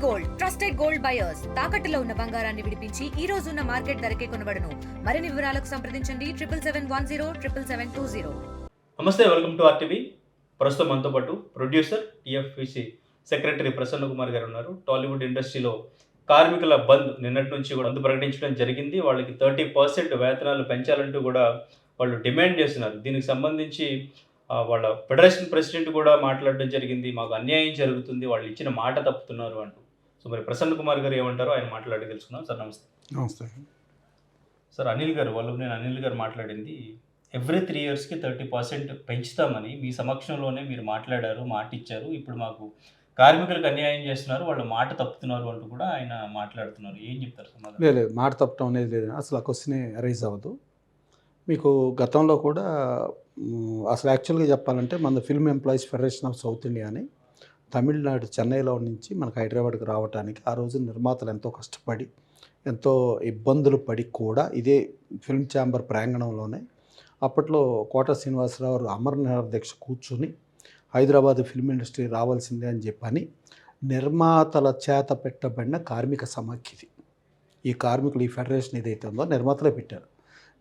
Gold trusted gold buyers తాకట్టులో ఉన్న బంగారాన్ని విడిపించి ఈ రోజు ఉన్న మార్కెట్ ధరకే కొనబడును. మరిన్ని వివరాలకు సంప్రదించండి 7771077720. నమస్తే, వెల్కమ్ టు ఆర్టీవీ. ప్రస్తుతం మనతో పాటు ప్రొడ్యూసర్ టీఎఫ్విసి సెక్రటరీ ప్రసన్న కుమార్ గారు ఉన్నారు. టాలీవుడ్ ఇండస్ట్రీలో కార్మికుల బంద్ నిన్నటి నుంచి కూడా బంద్ ప్రకటించడం జరిగింది. వాళ్ళకి 30% వేతనాలు పెంచాలంటూ కూడా వాళ్ళు డిమాండ్ చేస్తున్నారు. దీనికి సంబంధించి వాళ్ళ ఫెడరేషన్ ప్రెసిడెంట్ కూడా మాట్లాడడం జరిగింది. మాకు అన్యాయం జరుగుతుంది, వాళ్ళు ఇచ్చిన మాట తప్పుతున్నారు అంటూ. సో మరి ప్రసన్న కుమార్ గారు ఏమంటారో ఆయన మాట్లాడి తెలుసుకుందాం. సార్ నమస్తే. నమస్తే సార్, అనిల్ గారు మాట్లాడింది ఎవ్రీ 3 yearsకి 30% పెంచుతామని మీ సమక్షంలోనే మీరు మాట్లాడారు, మాట ఇచ్చారు. ఇప్పుడు మాకు కార్మికులకు అన్యాయం చేస్తున్నారు, వాళ్ళ మాట తప్పుతున్నారు అంటూ కూడా ఆయన మాట్లాడుతున్నారు. ఏం చెప్తారు సమాధానం? లేదు, మాట తప్పటం అనేది లేదు. అసలు ఆ క్వశ్చనే రైజ్ అవ్వదు. మీకు గతంలో కూడా అసలు యాక్చువల్గా చెప్పాలంటే మన film employees federation of south India అని తమిళనాడు చెన్నైలో నుంచి మనకు హైదరాబాద్కి రావడానికి ఆ రోజు నిర్మాతలు ఎంతో కష్టపడి ఎంతో ఇబ్బందులు పడి కూడా ఇదే ఫిల్మ్ ఛాంబర్ ప్రాంగణంలోనే అప్పట్లో కోట శ్రీనివాసరావు అమరనాథ దీక్ష కూర్చుని హైదరాబాద్ ఫిల్మ్ ఇండస్ట్రీ రావాల్సిందే అని చెప్పని నిర్మాతల చేత పెట్టబడిన కార్మిక సమాఖ్యది. ఈ కార్మికులు ఈ ఫెడరేషన్ ఏదైతే ఉందో నిర్మాతలే పెట్టారు.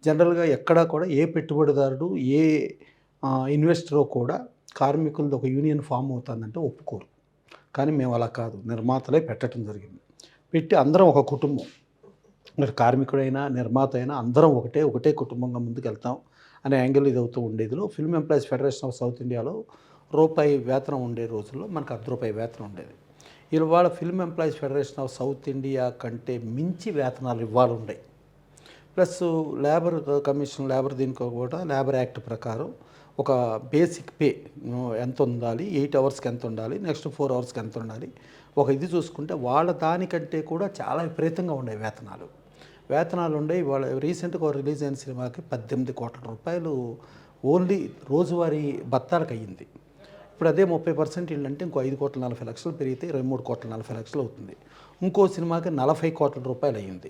జనరల్గా ఎక్కడా కూడా ఏ పెట్టుబడిదారుడు ఏ ఇన్వెస్టరో కూడా కార్మికులది ఒక యూనియన్ ఫామ్ అవుతుందంటే ఒప్పుకోరు. కానీ మేము అలా కాదు, నిర్మాతలే పెట్టడం జరిగింది. పెట్టి అందరం ఒక కుటుంబం, మరి కార్మికుడైనా నిర్మాత అయినా అందరం ఒకటే కుటుంబంగా ముందుకు వెళ్తాం అనే యాంగిల్ ఇది అవుతూ ఉండేదిలో film employees federation of south ఇండియాలో రూపాయి వేతనం ఉండే రోజుల్లో మనకు ₹1 వేతనం ఉండేది. ఇవాళ film employees federation of south India కంటే మించి వేతనాలు ఇవ్వాలి ఉన్నాయి. ప్లస్ లేబర్ కమిషన్, లేబర్ దీనికి కూడా లేబర్ యాక్ట్ ప్రకారం ఒక బేసిక్ పే ఎంత ఉండాలి, 8 అవర్స్కి ఎంత ఉండాలి, నెక్స్ట్ 4 అవర్స్కి ఎంత ఉండాలి, ఒక ఇది చూసుకుంటే వాళ్ళ దానికంటే కూడా చాలా విపరీతంగా ఉండే వేతనాలు ఉండే. వాళ్ళ రీసెంట్గా రిలీజ్ అయిన సినిమాకి ₹18 కోట్ల ఓన్లీ రోజువారీ భత్తాలకు అయ్యింది. ఇప్పుడు అదే 30% ఇళ్ళంటే ఇంకో ₹5,40,00,000 పెరిగితే ₹23,40,00,000 అవుతుంది. ఇంకో సినిమాకి ₹40 కోట్ల అయ్యింది.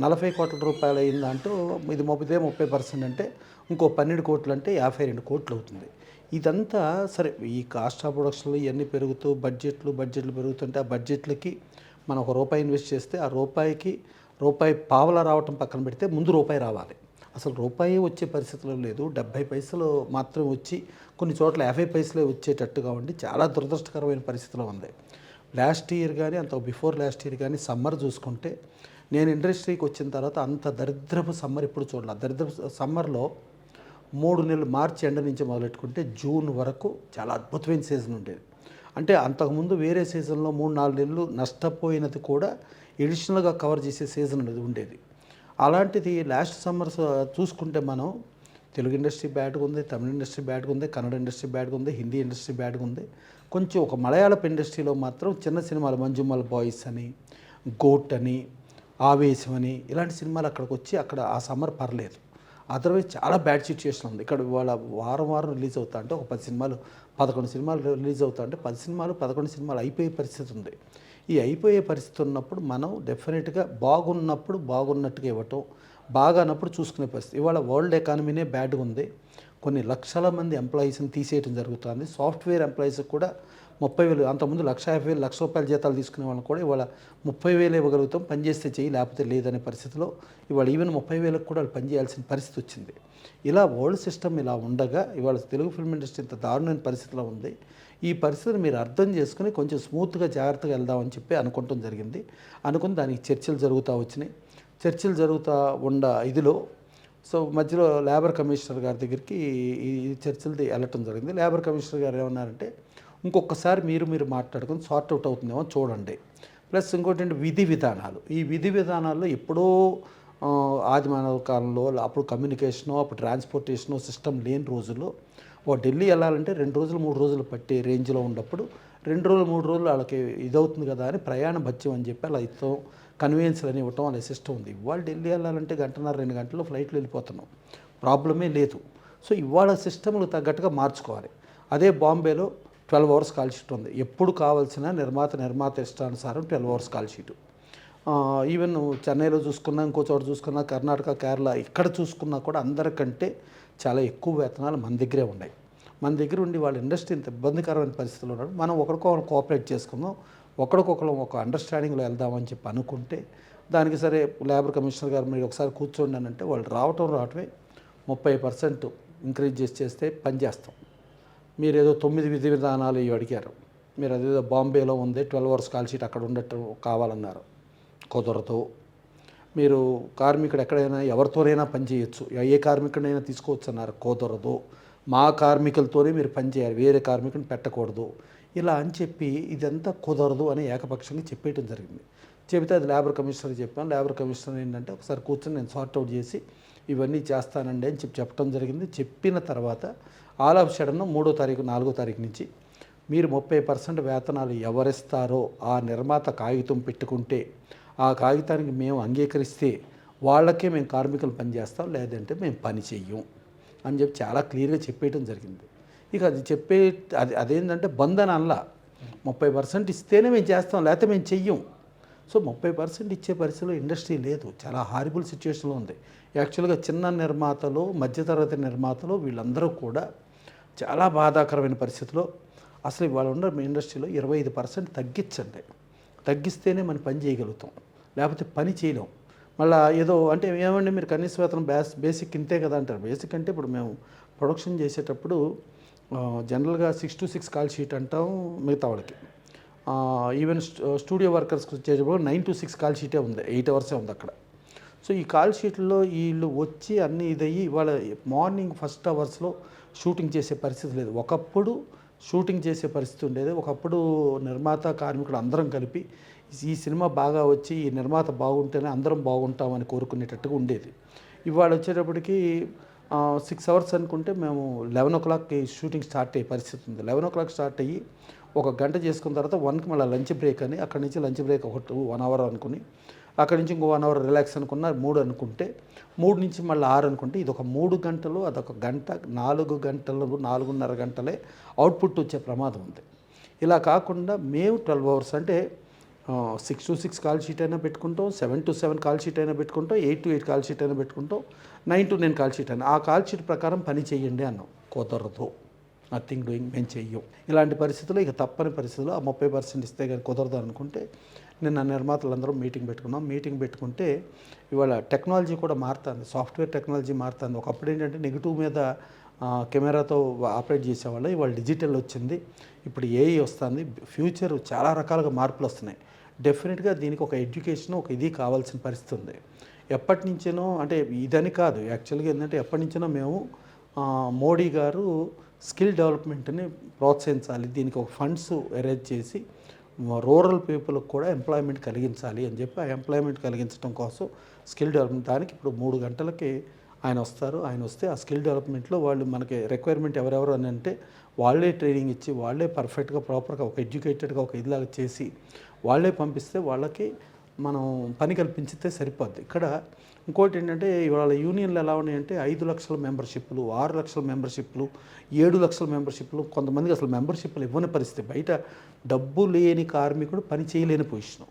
₹40 కోట్ల అయిందంటూ ఇదే 30% అంటే ఇంకో 12 కోట్లు అంటే 52 కోట్లు అవుతుంది. ఇదంతా సరే, ఈ కాస్ట్ ఆఫ్ ప్రొడక్షన్లు ఇవన్నీ పెరుగుతూ బడ్జెట్లు పెరుగుతుంటే ఆ బడ్జెట్లకి మనం ₹1 ఇన్వెస్ట్ చేస్తే ఆ రూపాయికి ₹1 రావటం పక్కన పెడితే ముందు రూపాయి రావాలి. అసలు రూపాయి వచ్చే పరిస్థితుల్లో లేదు, 70 పైసలు మాత్రం వచ్చి కొన్ని చోట్ల 50 పైసలే వచ్చేటట్టుగా ఉండి చాలా దురదృష్టకరమైన పరిస్థితిలో ఉంది. లాస్ట్ ఇయర్ కానీ అంత బిఫోర్ లాస్ట్ ఇయర్ కానీ సమ్మర్ చూసుకుంటే నేను ఇండస్ట్రీకి వచ్చిన తర్వాత అంత దరిద్రపు సమ్మర్ ఎప్పుడు చూడాలి. దరిద్రపు సమ్మర్లో 3 నెలలు మార్చి ఎండ నుంచి మొదలెట్టుకుంటే జూన్ వరకు చాలా అద్భుతమైన సీజన్ ఉండేది. అంటే అంతకుముందు వేరే సీజన్లో 3-4 నెలలు నష్టపోయినది కూడా ఎడిషనల్గా కవర్ చేసే సీజన్ అనేది ఉండేది. అలాంటిది లాస్ట్ సమ్మర్ చూసుకుంటే మనం తెలుగు ఇండస్ట్రీ బ్యాడ్గా ఉంది, తమిళ ఇండస్ట్రీ బ్యాడ్గా ఉంది, కన్నడ ఇండస్ట్రీ బ్యాడ్గా ఉంది, హిందీ ఇండస్ట్రీ బ్యాడ్గా ఉంది. కొంచెం ఒక మలయాళపు ఇండస్ట్రీలో మాత్రం చిన్న సినిమాలు మంజుమల్ బాయ్స్ అని, గోట్ అని, ఆవేశం అని ఇలాంటి సినిమాలు అక్కడికి వచ్చి అక్కడ ఆ సమ్మర్ పర్లేదు. అదర్వైజ్ చాలా బ్యాడ్ సిచ్యుయేషన్ ఉంది. ఇక్కడ వాళ్ళ వారం రిలీజ్ అవుతా అంటే ఒక 10 సినిమాలు 11 సినిమాలు రిలీజ్ అవుతా అంటే 10 సినిమాలు 11 సినిమాలు అయిపోయే పరిస్థితి ఉంది. ఈ అయిపోయే పరిస్థితి ఉన్నప్పుడు మనం డెఫినెట్గా బాగున్నప్పుడు బాగున్నట్టుగా ఇవ్వటం, బాగానప్పుడు చూసుకునే పరిస్థితి. ఇవాళ వరల్డ్ ఎకానమీనే బ్యాడ్గా ఉంది. కొన్ని లక్షల మంది ఎంప్లాయీస్ని తీసేయడం జరుగుతుంది. సాఫ్ట్వేర్ ఎంప్లాయీస్కి కూడా 30,000, అంతకుముందు ₹1,50,000 జీతాలు తీసుకునే వాళ్ళని కూడా ఇవాళ 30,000 ఇవ్వగలుగుతాం, పనిచేస్తే చెయ్యి లేకపోతే లేదనే పరిస్థితిలో ఇవాళ ఈవెన్ 30,000 కూడా వాళ్ళు పనిచేయాల్సిన పరిస్థితి వచ్చింది. ఇలా వరల్డ్ సిస్టమ్ ఇలా ఉండగా ఇవాళ తెలుగు ఫిల్మ్ ఇండస్ట్రీ ఇంత దారుణమైన పరిస్థితిలో ఉంది. ఈ పరిస్థితిని మీరు అర్థం చేసుకుని కొంచెం స్మూత్గా జాగ్రత్తగా వెళ్దామని చెప్పి అనుకుంటాం జరిగింది. అనుకుని దానికి చర్చలు జరుగుతూ ఉన్న ఇదిలో మధ్యలో లేబర్ కమిషనర్ గారి దగ్గరికి ఈ చర్చలది వెళ్ళటం జరిగింది. లేబర్ కమిషనర్ గారు ఏమన్నారంటే ఇంకొకసారి మీరు మాట్లాడుకుని సార్ట్ అవుట్ అవుతుందేమో చూడండి. ప్లస్ ఇంకోటి అంటే ఈ విధి విధానాల్లో ఎప్పుడో ఆదిమానవ కాలంలో అప్పుడు కమ్యూనికేషను, అప్పుడు ట్రాన్స్పోర్టేషను సిస్టమ్ లేని రోజుల్లో ఢిల్లీ వెళ్ళాలంటే 2 రోజులు 3 రోజులు పట్టే రేంజ్లో ఉన్నప్పుడు 2 రోజులు 3 రోజులు వాళ్ళకి ఇదవుతుంది కదా అని ప్రయాణ భత్యం అని చెప్పి అలా ఇస్తాం, కన్వీనియన్స్లు అని ఇవ్వటం అనే సిస్టమ్ ఉంది. ఇవాళ ఢిల్లీ వెళ్ళాలంటే 1.5-2 గంటల్లో ఫ్లైట్లో వెళ్ళిపోతున్నాం, ప్రాబ్లమే లేదు. సో ఇవాళ సిస్టమ్లు తగ్గట్టుగా మార్చుకోవాలి. అదే బాంబేలో 12 అవర్స్ కాల్ షీట్ ఉంది. ఎప్పుడు కావాల్సిన నిర్మాత ఇష్టానుసారం 12 అవర్స్ కాల్ షీటు. ఈవెన్ చెన్నైలో చూసుకున్నా, ఇంకో చోట చూసుకున్నా, కర్ణాటక, కేరళ ఇక్కడ చూసుకున్నా కూడా అందరికంటే చాలా ఎక్కువ వేతనాలు మన దగ్గరే ఉన్నాయి. మన దగ్గర ఉండి వాళ్ళ ఇండస్ట్రీ ఇంత ఇబ్బందికరమైన పరిస్థితుల్లో ఉన్నాడు. మనం ఒకరికొకరు కోఆపరేట్ చేసుకుందాం, ఒకరికొకరు ఒక అండర్స్టాండింగ్లో వెళ్దామని చెప్పి అనుకుంటే దానికి సరే లేబర్ కమిషనర్ గారు మీరు ఒకసారి కూర్చోండి అని అంటే వాళ్ళు రావటమే 30% ఇంక్రీజ్ చేస్తే పని చేస్తాం. మీరు ఏదో 9 విధి విధానాలు ఇవి అడిగారు, మీరు అదేదో బాంబేలో ఉంది 12 అవర్స్ కాల్ షీట్ అక్కడ ఉండటం కావాలన్నారు, కుదరదు. మీరు కార్మికుడు ఎక్కడైనా ఎవరితోనైనా పని చేయొచ్చు, ఏ కార్మికుడైనా తీసుకోవచ్చు అన్నారు, కుదరదు. మా కార్మికులతోనే మీరు పని చేయాలి, వేరే కార్మికుని పెట్టకూడదు. ఇలా అని చెప్పి ఇదంతా కుదరదు అని ఏకపక్షంగా చెప్పేయడం జరిగింది. చెబితే అది లేబర్ కమిషనర్ చెప్పాను. లేబర్ కమిషనర్ ఏంటంటే ఒకసారి కూర్చొని నేను సార్ట్అవుట్ చేసి ఇవన్నీ చేస్తానండి అని చెప్పడం జరిగింది. చెప్పిన తర్వాత ఆల్ ఆఫ్ సడన్ 3వ తారీఖు 4వ తారీఖు నుంచి మీరు 30% వేతనాలు ఎవరిస్తారో ఆ నిర్మాత కాగితం పెట్టుకుంటే ఆ కాగితానికి మేము అంగీకరిస్తే వాళ్ళకే మేము కార్మికులు పని చేస్తాం, లేదంటే మేము పని చెయ్యం అని చెప్పి చాలా క్లియర్గా చెప్పేయడం జరిగింది. ఇక అది అదేంటంటే బంధన అనలా, 30% ఇస్తేనే మేము చేస్తాం, లేకపోతే మేము చెయ్యం. సో 30% ఇచ్చే పరిస్థితిలో ఇండస్ట్రీ లేదు, చాలా హారిబుల్ సిచ్యువేషన్లో ఉంది. యాక్చువల్గా చిన్న నిర్మాతలు, మధ్యతరగతి నిర్మాతలు వీళ్ళందరూ కూడా చాలా బాధాకరమైన పరిస్థితిలో అసలు ఇవాళ ఉన్న ఇండస్ట్రీలో 25% తగ్గించండి, తగ్గిస్తేనే మనం పని చేయగలుగుతాం, లేకపోతే పని చేయలేం. మళ్ళీ ఏదో అంటే ఏమండి మీరు కనీస వేతనం బేసిక్ ఇంతే కదా అంటారు. బేసిక్ అంటే ఇప్పుడు మేము ప్రొడక్షన్ చేసేటప్పుడు జనరల్గా 6 to 6 కాల్ షీట్ అంటాం మిగతా వాళ్ళకి. ఈవెన్ స్టూడియో వర్కర్స్కి వచ్చేటప్పుడు 9 to 6 కాల్ షీటే ఉంది, 8 అవర్సే ఉంది అక్కడ. సో ఈ కాల్ షీట్లో వీళ్ళు వచ్చి అన్నీ ఇదయ్యి వాళ్ళ మార్నింగ్ ఫస్ట్ అవర్స్లో షూటింగ్ చేసే పరిస్థితి లేదు. ఒకప్పుడు షూటింగ్ చేసే పరిస్థితి ఉండేది. ఒకప్పుడు నిర్మాత కార్మికుడు అందరం కలిపి ఈ సినిమా బాగా వచ్చి ఈ నిర్మాత బాగుంటేనే అందరం బాగుంటామని కోరుకునేటట్టుగా ఉండేది. ఇవాళ వచ్చేటప్పటికి 6 అవర్స్ అనుకుంటే మేము 11 o'clockకి షూటింగ్ స్టార్ట్ అయ్యే పరిస్థితి ఉంది. 11 o'clock స్టార్ట్ అయ్యి 1 గంట చేసుకున్న తర్వాత 1కి మళ్ళీ లంచ్ బ్రేక్ అని, అక్కడి నుంచి లంచ్ బ్రేక్ 1 hour అనుకుని, అక్కడి నుంచి ఇంకో 1 hour రిలాక్స్ అనుకున్న 3 అనుకుంటే, 3 నుంచి మళ్ళీ 6 అనుకుంటే ఇది ఒక 3 గంటలు, అదొక గంట, 4 గంటలు, 4.5 గంటలే అవుట్పుట్ వచ్చే ప్రమాదం ఉంది. ఇలా కాకుండా మేము 12 hours అంటే 6 to 6 కాల్ షీట్ అయినా పెట్టుకుంటాం, 7 to 7 కాల్ షీట్ అయినా పెట్టుకుంటాం, 8 to 8 కాల్ షీట్ అయినా పెట్టుకుంటాం, 9 to 9 కాల్ షీట్ అయినా. ఆ కాల్ షీట్ ప్రకారం పని చేయండి అన్నాం, కుదరదు, నథింగ్ డూయింగ్, మేము చెయ్యం. ఇలాంటి పరిస్థితుల్లో ఇక తప్పని పరిస్థితుల్లో ఆ 30% ఇస్తే కానీ కుదరదు అనుకుంటే నిన్న నిర్మాతలందరూ మీటింగ్ పెట్టుకున్నాం. మీటింగ్ పెట్టుకుంటే ఇవాళ టెక్నాలజీ కూడా మారుతుంది, సాఫ్ట్వేర్ టెక్నాలజీ మారుతుంది. ఒకప్పుడు ఏంటంటే నెగిటివ్ మీద కెమెరాతో ఆపరేట్ చేసేవాళ్ళు, ఇవాళ డిజిటల్ వచ్చింది, ఇప్పుడు ఏఐ వస్తుంది, ఫ్యూచర్ చాలా రకాలుగా మార్పులు వస్తున్నాయి. డెఫినెట్గా దీనికి ఒక ఎడ్యుకేషన్, ఒక ఇది కావాల్సిన పరిస్థితి ఉంది. ఎప్పటి నుంచేనో అంటే ఇదని కాదు, యాక్చువల్గా ఏంటంటే ఎప్పటి నుంచినో మేము మోడీ గారు స్కిల్ డెవలప్మెంట్ని ప్రోత్సహించాలి, దీనికి ఒక ఫండ్స్ అరేంజ్ చేసి రూరల్ పీపుల్కి కూడా ఎంప్లాయ్మెంట్ కలిగించాలి అని చెప్పి ఆ ఎంప్లాయ్మెంట్ కలిగించడం కోసం స్కిల్ డెవలప్మెంట్, దానికి ఇప్పుడు 3 గంటలకి ఆయన వస్తారు. ఆయన వస్తే ఆ స్కిల్ డెవలప్మెంట్లో వాళ్ళు మనకి రిక్వైర్మెంట్ ఎవరెవరు అని అంటే వాళ్ళే ట్రైనింగ్ ఇచ్చి, వాళ్ళే పర్ఫెక్ట్గా ప్రాపర్గా ఒక ఎడ్యుకేటెడ్గా ఒక ఇదిలాగా చేసి వాళ్ళే పంపిస్తే వాళ్ళకి మనం పని కల్పించితే సరిపోద్ది. ఇక్కడ ఇంకోటి ఏంటంటే ఇవాళ యూనియన్లు ఎలా ఉన్నాయంటే 5 లక్షల మెంబర్షిప్లు, 6 లక్షల మెంబర్షిప్లు, 7 లక్షల మెంబర్షిప్లు, కొంతమందికి అసలు మెంబర్షిప్లు ఇవ్వని పరిస్థితి. బయట డబ్బు లేని కార్మికుడు పని చేయలేని పొజిషను,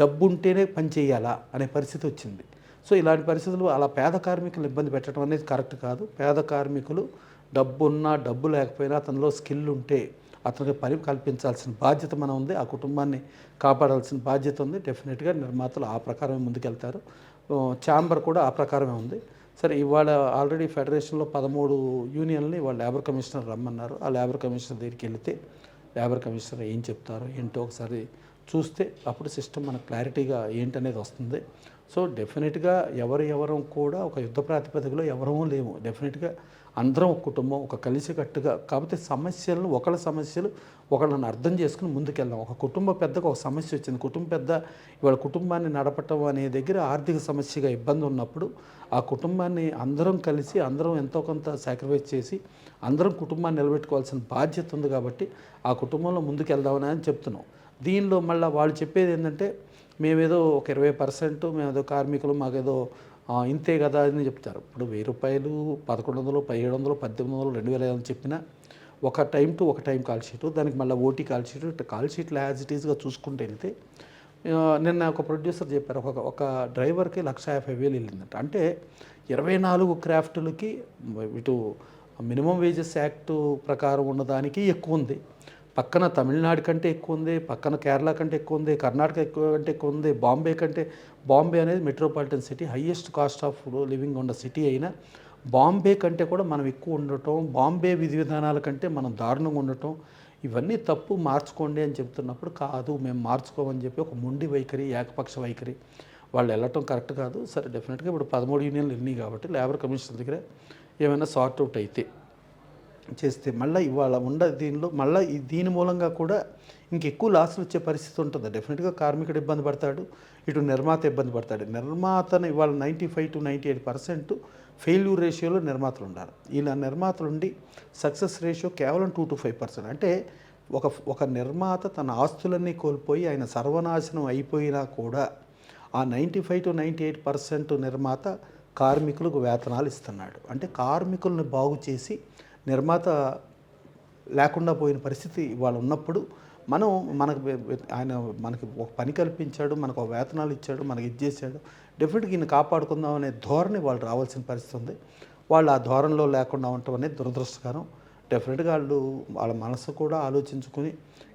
డబ్బు ఉంటేనే పని చేయాలా అనే పరిస్థితి వచ్చింది. సో ఇలాంటి పరిస్థితులు అలా పేద కార్మికులు ఇబ్బంది పెట్టడం అనేది కరెక్ట్ కాదు. పేద కార్మికులు డబ్బు ఉన్నా డబ్బు లేకపోయినా అతనిలో స్కిల్ ఉంటే అతనికి పని కల్పించాల్సిన బాధ్యత మనం ఉంది, ఆ కుటుంబాన్ని కాపాడాల్సిన బాధ్యత ఉంది. డెఫినెట్గా నిర్మాతలు ఆ ప్రకారమే ముందుకెళ్తారు, ఛాంబర్ కూడా ఆ ప్రకారమే ఉంది. సరే ఇవాళ ఆల్రెడీ ఫెడరేషన్లో 13 యూనియన్లని ఇవాళ లేబర్ కమిషనర్ రమ్మన్నారు. ఆ లేబర్ కమిషనర్ దగ్గరికి వెళితే లేబర్ కమిషనర్ ఏం చెప్తారో ఏంటో ఒకసారి చూస్తే అప్పుడు సిస్టమ్ మనకు క్లారిటీగా ఏంటనేది వస్తుంది. సో డెఫినెట్గా ఎవరం కూడా ఒక యుద్ధ ప్రాతిపదికలో ఎవరూ లేము. డెఫినెట్గా అందరం ఒక కుటుంబం, ఒక కలిసికట్టుగా, కాకపోతే సమస్యలను ఒకళ్ళ సమస్యలు ఒకళ్ళని అర్థం చేసుకుని ముందుకెళ్దాం. ఒక కుటుంబ పెద్దకు ఒక సమస్య వచ్చింది, కుటుంబ పెద్ద ఇవాళ కుటుంబాన్ని నడపటం అనే దగ్గర ఆర్థిక సమస్యగా ఇబ్బంది ఉన్నప్పుడు ఆ కుటుంబాన్ని అందరం కలిసి అందరం ఎంతో కొంత సాక్రిఫైస్ చేసి అందరం కుటుంబాన్ని నిలబెట్టుకోవాల్సిన బాధ్యత ఉంది. కాబట్టి ఆ కుటుంబంలో ముందుకెళ్దామని అని చెప్తున్నాం. దీనిలో మళ్ళీ వాళ్ళు చెప్పేది ఏంటంటే మేమేదో ఒక 20% మేమేదో కార్మికులు మాకేదో ఇంతే కదా అని చెప్తారు. ఇప్పుడు 1000 రూపాయలు, 1100, 1700, 1800, 2000 అని చెప్పినా ఒక టైం టు ఒక టైం కాల్ షీటు, దానికి మళ్ళీ ఓటీ కాల్ షీటు, ఇట్లా కాల్ షీట్లు యాజ్ ఇట్ ఈస్గా చూసుకుంటూ వెళ్తే నిన్న ఒక ప్రొడ్యూసర్ చెప్పారు ఒక డ్రైవర్కి 1,50,000 వెళ్ళిందంట. అంటే 24 క్రాఫ్టులకి ఇటు మినిమం వేజెస్ యాక్ట్ ప్రకారం ఉన్నదానికి ఎక్కువ ఉంది, పక్కన తమిళనాడు కంటే ఎక్కువ ఉంది, పక్కన కేరళ కంటే ఎక్కువ ఉంది, కర్ణాటక కంటే ఎక్కువ ఉంది, బాంబే అనేది metropolitan city, highest cost of living ఉన్న సిటీ అయినా బాంబే కంటే కూడా మనం ఎక్కువ ఉండటం, బాంబే విధి విధానాల కంటే మనం దారుణంగా ఉండటం, ఇవన్నీ తప్పు, మార్చుకోండి అని చెప్తున్నప్పుడు కాదు మేము మార్చుకోమని చెప్పి ఒక మొండి వైఖరి, ఏకపక్ష వైఖరి వాళ్ళు వెళ్ళటం కరెక్ట్ కాదు. సరే డెఫినెట్గా ఇప్పుడు 13 యూనియన్లు వెళ్ళినాయి కాబట్టి లేబర్ కమిషన్ దగ్గర ఏమైనా సార్ట్ అవుట్ అయితే చేస్తే మళ్ళీ ఇవాళ దీనిలో మళ్ళీ దీని మూలంగా కూడా ఇంకెక్కువ లాసులు వచ్చే పరిస్థితి ఉంటుంది. డెఫినెట్గా కార్మికుడు ఇబ్బంది పడతాడు, ఇటు నిర్మాత ఇబ్బంది పడతాడు. నిర్మాతను ఇవాళ 95 to 98% ఫెయిల్యూర్ రేషియోలో నిర్మాతలు ఉండాలి. ఇలా నిర్మాతలు ఉండి సక్సెస్ రేషియో కేవలం 2 to 5%. అంటే ఒక నిర్మాత తన ఆస్తులన్నీ కోల్పోయి ఆయన సర్వనాశనం అయిపోయినా కూడా ఆ 95 to 98% నిర్మాత కార్మికులకు వేతనాలు ఇస్తున్నాడు. అంటే కార్మికులను బాగు చేసి నిర్మాత లేకుండా పోయిన పరిస్థితి ఇవాళ ఉన్నప్పుడు మనకి ఒక పని కల్పించాడు, మనకు ఒక వేతనాలు ఇచ్చాడు, మనకి ఇది చేశాడు, డెఫినెట్గా ఈయన కాపాడుకుందాం అనే ధోరణి వాళ్ళు రావాల్సిన పరిస్థితి ఉంది. వాళ్ళు ఆ ధోరణిలో లేకుండా ఉండటం అనేది దురదృష్టకరం. డెఫినెట్గా వాళ్ళ మనసు కూడా ఆలోచించుకుని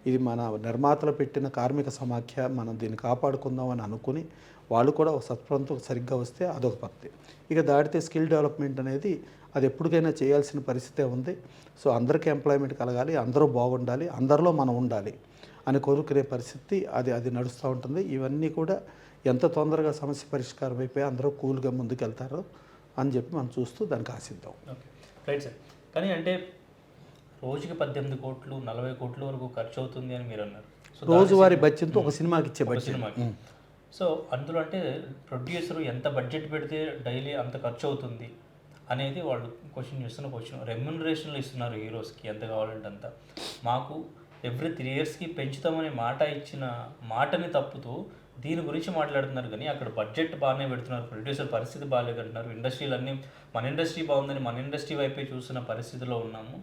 ఇది మన నిర్మాతలు పెట్టిన కార్మిక సమాఖ్య, మనం దీన్ని కాపాడుకుందాం అని అనుకుని వాళ్ళు కూడా ఒక సత్ప్రంతో సరిగ్గా వస్తే అదొక పద్ధతి. ఇక దాటితే స్కిల్ డెవలప్మెంట్ అనేది అది ఎప్పటికైనా చేయాల్సిన పరిస్థితే ఉంది. సో అందరికీ ఎంప్లాయ్మెంట్ కలగాలి, అందరూ బాగుండాలి, అందరిలో మనం ఉండాలి అని కోరుకునే పరిస్థితి అది నడుస్తూ ఉంటుంది. ఇవన్నీ కూడా ఎంత తొందరగా సమస్య పరిష్కారం అయిపోయి అందరూ కూల్గా ముందుకెళ్తారో అని చెప్పి మనం చూస్తూ దానికి ఆశిద్దాం. Okay, right sir. కానీ అంటే రోజుకి 18 కోట్లు 40 కోట్ల వరకు ఖర్చు అవుతుంది అని మీరు అన్నారు. రోజువారీ బడ్జెట్తో ఒక సినిమాకి ఇచ్చే సినిమాకి. సో అందులో అంటే ప్రొడ్యూసర్ ఎంత బడ్జెట్ పెడితే డైలీ అంత ఖర్చు అవుతుంది అనేది వాళ్ళు క్వశ్చన్ చేస్తున్న క్వశ్చన్. రెమ్యునరేషన్లు ఇస్తున్నారు హీరోస్కి ఎంత కావాలంటే అంత. మాకు ఎవ్రీ 3 yearsకి పెంచుతామని మాట ఇచ్చిన మాటని తప్పుతూ దీని గురించి మాట్లాడుతున్నారు. కానీ అక్కడ బడ్జెట్ బాగానే పెడుతున్నారు, ప్రొడ్యూసర్ పరిస్థితి బాగాలేదంటున్నారు. ఇండస్ట్రీలన్నీ మన ఇండస్ట్రీ బాగుందని మన ఇండస్ట్రీ వైపే చూస్తున్న పరిస్థితిలో ఉన్నాము.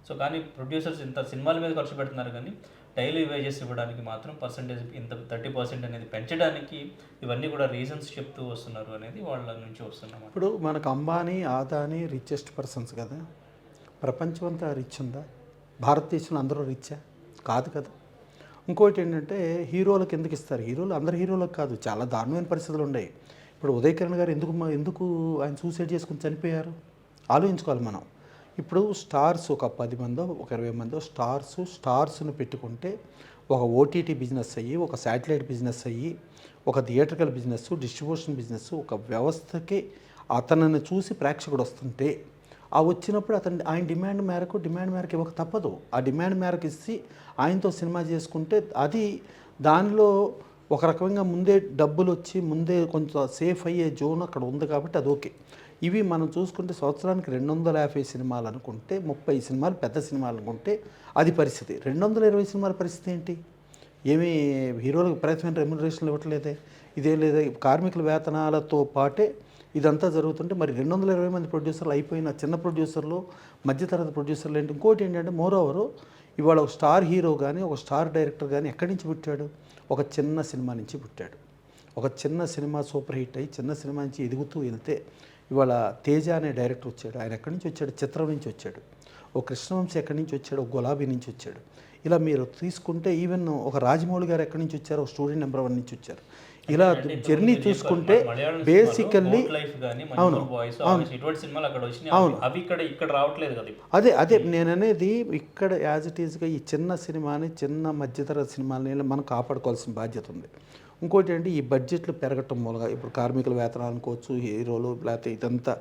సో కానీ ప్రొడ్యూసర్స్ ఇంత సినిమాల మీద ఖర్చు పెడుతున్నారు, కానీ డైలీ వేజెస్ ఇవ్వడానికి మాత్రం పర్సంటేజ్ ఇంత 30% అనేది పెంచడానికి ఇవన్నీ కూడా రీజన్స్ చెప్తూ వస్తున్నారు అనేది వాళ్ళ నుంచి వస్తున్నాం. ఇప్పుడు మనకు అంబానీ, ఆదానీ రిచెస్ట్ పర్సన్స్ కదా. ప్రపంచం అంతా రిచ్ ఉందా? భారతదేశంలో అందరూ రిచ్చా? కాదు కదా. ఇంకోటి ఏంటంటే హీరోలకు ఎందుకు ఇస్తారు? అందరు హీరోలకు కాదు, చాలా దారుణమైన పరిస్థితులు ఉన్నాయి. ఇప్పుడు ఉదయ్ కిరణ్ గారు ఎందుకు ఆయన సూసైడ్ చేసుకుని చనిపోయారు ఆలోచించుకోవాలి మనం. ఇప్పుడు స్టార్స్ ఒక 10 మందో ఒక 20 మందో స్టార్స్ను పెట్టుకుంటే ఒక ఓటీటీ బిజినెస్ అయ్యి, ఒక శాటిలైట్ బిజినెస్ అయ్యి, ఒక థియేట్రికల్ బిజినెస్, డిస్ట్రిబ్యూషన్ బిజినెస్, ఒక వ్యవస్థకి అతనిని చూసి ప్రేక్షకుడు వస్తుంటే ఆ వచ్చినప్పుడు ఆయన డిమాండ్ మేరకు ఇవ్వక తప్పదు. ఆ డిమాండ్ మేరకు ఇచ్చి ఆయనతో సినిమా చేసుకుంటే అది దానిలో ఒక రకంగా ముందే డబ్బులు వచ్చి ముందే కొంచెం సేఫ్ అయ్యే జోన్ అక్కడ ఉంది కాబట్టి అది ఓకే. ఇవి మనం చూసుకుంటే సంవత్సరానికి 250 సినిమాలు అనుకుంటే 30 సినిమాలు పెద్ద సినిమాలు అనుకుంటే అది పరిస్థితి. 220 సినిమాల పరిస్థితి ఏంటి? ఏమీ హీరోలకు విపరీతమైన రెమ్యునరేషన్లు ఇవ్వట్లేదే, ఇదేం లేదా. కార్మికుల వేతనాలతో పాటే ఇదంతా జరుగుతుంటే మరి 220 మంది ప్రొడ్యూసర్లు అయిపోయిన చిన్న ప్రొడ్యూసర్లు, మధ్యతరగతి ప్రొడ్యూసర్లు ఏంటి? ఇంకోటి ఏంటంటే మోరోవరు ఇవాళ ఒక స్టార్ హీరో కానీ ఒక స్టార్ డైరెక్టర్ కానీ ఎక్కడి నుంచి పుట్టాడు? ఒక చిన్న సినిమా నుంచి పుట్టాడు. ఒక చిన్న సినిమా సూపర్ హిట్ అయ్యి చిన్న సినిమా నుంచి ఎదుగుతూ వెళ్తే ఇవాళ తేజ అనే డైరెక్టర్ వచ్చాడు. ఆయన ఎక్కడి నుంచి వచ్చాడు? చిత్రం నుంచి వచ్చాడు. ఒక కృష్ణవంశీ ఎక్కడి నుంచి వచ్చాడు? ఒక గులాబీ నుంచి వచ్చాడు. ఇలా మీరు తీసుకుంటే ఈవెన్ ఒక రాజమౌళి గారు ఎక్కడి నుంచి వచ్చారు? ఒక స్టూడెంట్ నెంబర్ 1 నుంచి వచ్చారు. ఇలా జర్నీ చూసుకుంటే బేసికల్లీ అదే నేను అనేది ఇక్కడ యాజ్ ఇట్ ఈజ్గా ఈ చిన్న సినిమాని, చిన్న మధ్యతరగతి సినిమాలని మనం కాపాడుకోవాల్సిన బాధ్యత ఉంది. ఇంకోటి ఏంటి, ఈ బడ్జెట్లు పెరగటం మూలంగా ఇప్పుడు కార్మికుల వేతనాలు అనుకోవచ్చు, హీరోలు, లేకపోతే ఇదంతా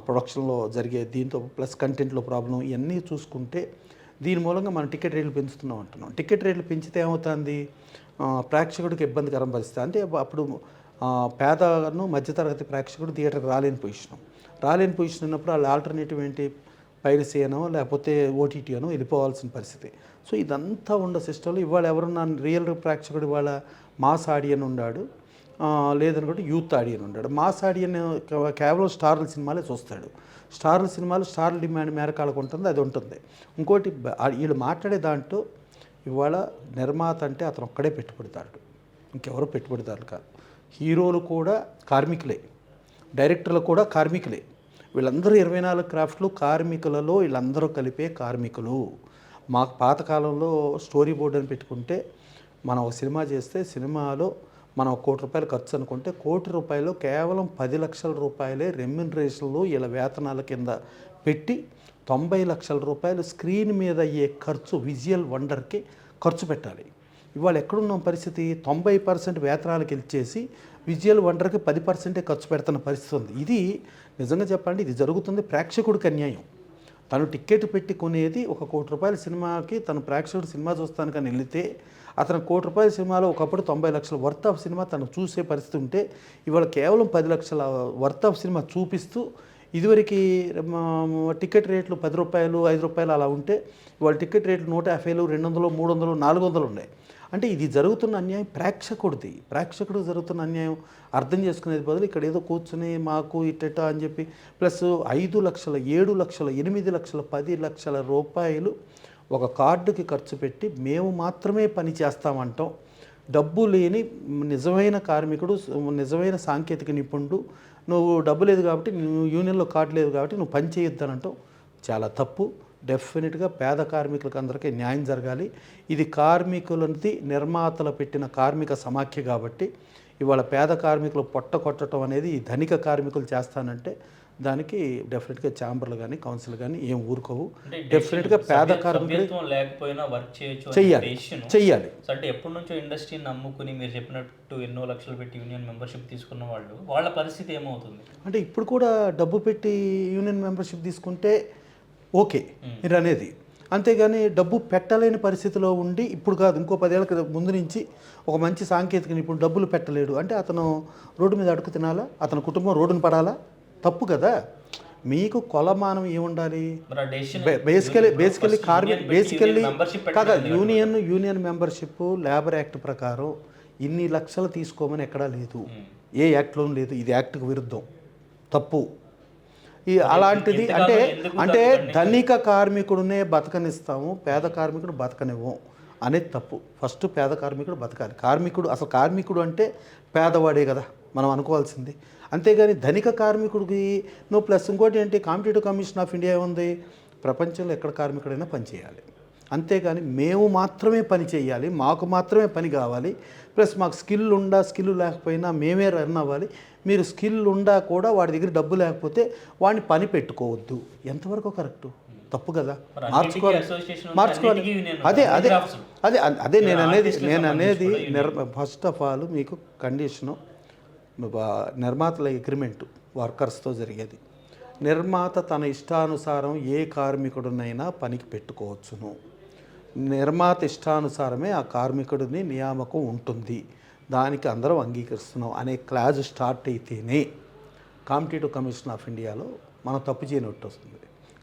ప్రొడక్షన్లో జరిగే దీంతో ప్లస్ కంటెంట్లో ప్రాబ్లం, ఇవన్నీ చూసుకుంటే దీని మూలంగా మనం టికెట్ రేట్లు పెంచుతున్నాం అంటున్నాం. టికెట్ రేట్లు పెంచితే ఏమవుతుంది? ప్రేక్షకుడికి ఇబ్బందికరం పరిస్థితి. అంటే అప్పుడు పేదను మధ్యతరగతి ప్రేక్షకుడు థియేటర్కి రాలేని పొజిషన్ ఉన్నప్పుడు వాళ్ళ ఆల్టర్నేటివ్ ఏంటి? పైరసీ అనో లేకపోతే ఓటీటీ అనో వెళ్ళిపోవాల్సిన పరిస్థితి. సో ఇదంతా ఉన్న సిస్టంలో ఇవాళ ఎవరున్నా రియల్ ప్రేక్షకుడు ఇవాళ మాస్ ఆడియన్ ఉన్నాడు, లేదనుకుంటే యూత్ ఆడియన్ ఉన్నాడు. మాస్ ఆడియన్ కేవలం స్టార్ల సినిమాలే చూస్తాడు. స్టార్ల సినిమాలు స్టార్ల డిమాండ్ మేరకు వాళ్ళకు ఉంటుంది, అది ఉంటుంది. ఇంకోటి వీళ్ళు మాట్లాడే దాంట్లో ఇవాళ నిర్మాత అంటే అతను ఒక్కడే పెట్టుబడిదారుడు, ఇంకెవరో పెట్టుబడిదారులు కాదు. హీరోలు కూడా కార్మికులే, డైరెక్టర్లు కూడా కార్మికులే. వీళ్ళందరూ 24 క్రాఫ్ట్లు కార్మికులలో వీళ్ళందరూ కలిపే కార్మికులు. మాకు పాతకాలంలో స్టోరీ బోర్డు అని పెట్టుకుంటే మనం ఒక సినిమా చేస్తే సినిమాలో మనం ₹1,00,00,000 ఖర్చు అనుకుంటే ₹1,00,00,000 కేవలం 10 లక్షల రూపాయలే రెమ్యునరేషన్లు ఇలా వేతనాల కింద పెట్టి 90 లక్షల రూపాయలు స్క్రీన్ మీద అయ్యే ఖర్చు విజువల్ వండర్కి ఖర్చు పెట్టాలి. ఇవాళ ఎక్కడున్న పరిస్థితి 90% వేతనాలకు ఇచ్చేసి విజువల్ వండర్కి 10% ఖర్చు పెడుతున్న పరిస్థితి ఉంది. ఇది నిజంగా చెప్పండి, ఇది జరుగుతుంది ప్రేక్షకుడికి అన్యాయం. తను టికెట్ పెట్టి కొనేది ఒక ₹1,00,00,000 సినిమాకి తను ప్రేక్షకుడు సినిమా చూస్తానికని వెళితే అతను ₹1,00,00,000 సినిమాలో ఒకప్పుడు 90 లక్షల వర్త్ ఆఫ్ సినిమా తను చూసే పరిస్థితి ఉంటే ఇవాళ కేవలం 10 లక్షల వర్త్ ఆఫ్ సినిమా చూపిస్తూ ఇదివరకు టికెట్ రేట్లు ₹10, ₹5 అలా ఉంటే ఇవాళ టికెట్ రేట్లు 150, 200, 300, 400 ఉన్నాయి. అంటే ఇది జరుగుతున్న అన్యాయం ప్రేక్షకుడు జరుగుతున్న అన్యాయం అర్థం చేసుకునేది బదులు ఇక్కడ ఏదో కూర్చుని మాకు ఇట్టట అని చెప్పి ప్లస్ 5 లక్షలు, 7 లక్షలు, 8 లక్షలు, 10 లక్షల రూపాయలు ఒక కార్డుకి ఖర్చు పెట్టి మేము మాత్రమే పని చేస్తామంటాం. డబ్బు లేని నిజమైన కార్మికుడు, నిజమైన సాంకేతిక నిపుణుడు, నువ్వు డబ్బు లేదు కాబట్టి నువ్వు యూనియన్లో కార్డు లేదు కాబట్టి నువ్వు పని చేయొద్దనంటాం చాలా తప్పు. డెఫినెట్గా పేద కార్మికులకు అందరికీ న్యాయం జరగాలి. ఇది కార్మికులది నిర్మాతలు పెట్టిన కార్మిక సమాఖ్య కాబట్టి ఇవాళ పేద కార్మికులు పొట్ట కొట్టడం అనేది ఈ ధనిక కార్మికులు చేస్తానంటే దానికి డెఫినెట్గా ఛాంబర్లు కానీ కౌన్సిల్ కానీ ఏం ఊరుకోవు. డెఫినెట్గా పేద కార్మికులు లేకపోయినా వర్క్ చెయ్యాలి. అంటే ఎప్పటి నుంచో ఇండస్ట్రీని నమ్ముకుని మీరు చెప్పినట్టు ఎన్నో లక్షలు పెట్టి యూనియన్ మెంబర్షిప్ తీసుకున్న వాళ్ళ పరిస్థితి ఏమవుతుంది అంటే ఇప్పుడు కూడా డబ్బు పెట్టి యూనియన్ మెంబర్షిప్ తీసుకుంటే ఓకే మీరు అనేది, అంతేగాని డబ్బు పెట్టలేని పరిస్థితిలో ఉండి ఇప్పుడు కాదు ఇంకో 10 ఏళ్ళ ముందు నుంచి ఒక మంచి సాంకేతిక నిపుణుడు డబ్బులు పెట్టలేడు అంటే అతను రోడ్డు మీద అడుగు తినాలా, అతని కుటుంబం రోడ్డును పడాలా? తప్పు కదా. మీకు కొలమానం ఏముండాలి? బేసికల్లీ కాదా యూనియన్ మెంబర్షిప్ లేబర్ యాక్ట్ ప్రకారం ఇన్ని లక్షలు తీసుకోమని ఎక్కడా లేదు, ఏ యాక్ట్లోనూ లేదు. ఇది యాక్ట్కి విరుద్ధం, తప్పు. అలాంటిది అంటే ధనిక కార్మికుడునే బతకనిస్తాము, పేద కార్మికుడు బతకనివ్వం అనేది తప్పు. ఫస్ట్ పేద కార్మికుడు బతకాలి. కార్మికుడు అంటే పేదవాడే కదా మనం అనుకోవాల్సింది. అంతేగాని ధనిక కార్మికుడికి నువ్వు ప్లస్ ఇంకోటి ఏంటి, కాంపిటేటివ్ కమిషన్ ఆఫ్ ఇండియా ఉంది, ప్రపంచంలో ఎక్కడ కార్మికుడైనా పని చేయాలి. అంతేగాని మేము మాత్రమే పని చేయాలి, మాకు మాత్రమే పని కావాలి, ప్లస్ మాకు స్కిల్ లేకపోయినా మేమే రన్ అవ్వాలి. మీరు స్కిల్ ఉండా కూడా వాడి దగ్గర డబ్బు లేకపోతే వాడిని పని పెట్టుకోవద్దు. ఎంతవరకు కరెక్టు? తప్పు కదా. మార్చుకోవాలి. అదే నేను అనేది ఫస్ట్ ఆఫ్ ఆల్ మీకు కండిషను నిర్మాతల అగ్రిమెంటు వర్కర్స్తో జరిగేది. నిర్మాత తన ఇష్టానుసారం ఏ కార్మికుడినైనా పనికి పెట్టుకోవచ్చును. నిర్మాత ఇష్టానుసారమే ఆ కార్మికుడిని నియామకం ఉంటుంది, దానికి అందరం అంగీకరిస్తున్నాం అనే క్లాజ్ స్టార్ట్ అయితేనే కాంపిటేటివ్ కమిషన్ ఆఫ్ ఇండియాలో మనం తప్పు చేయనట్టు వస్తుంది.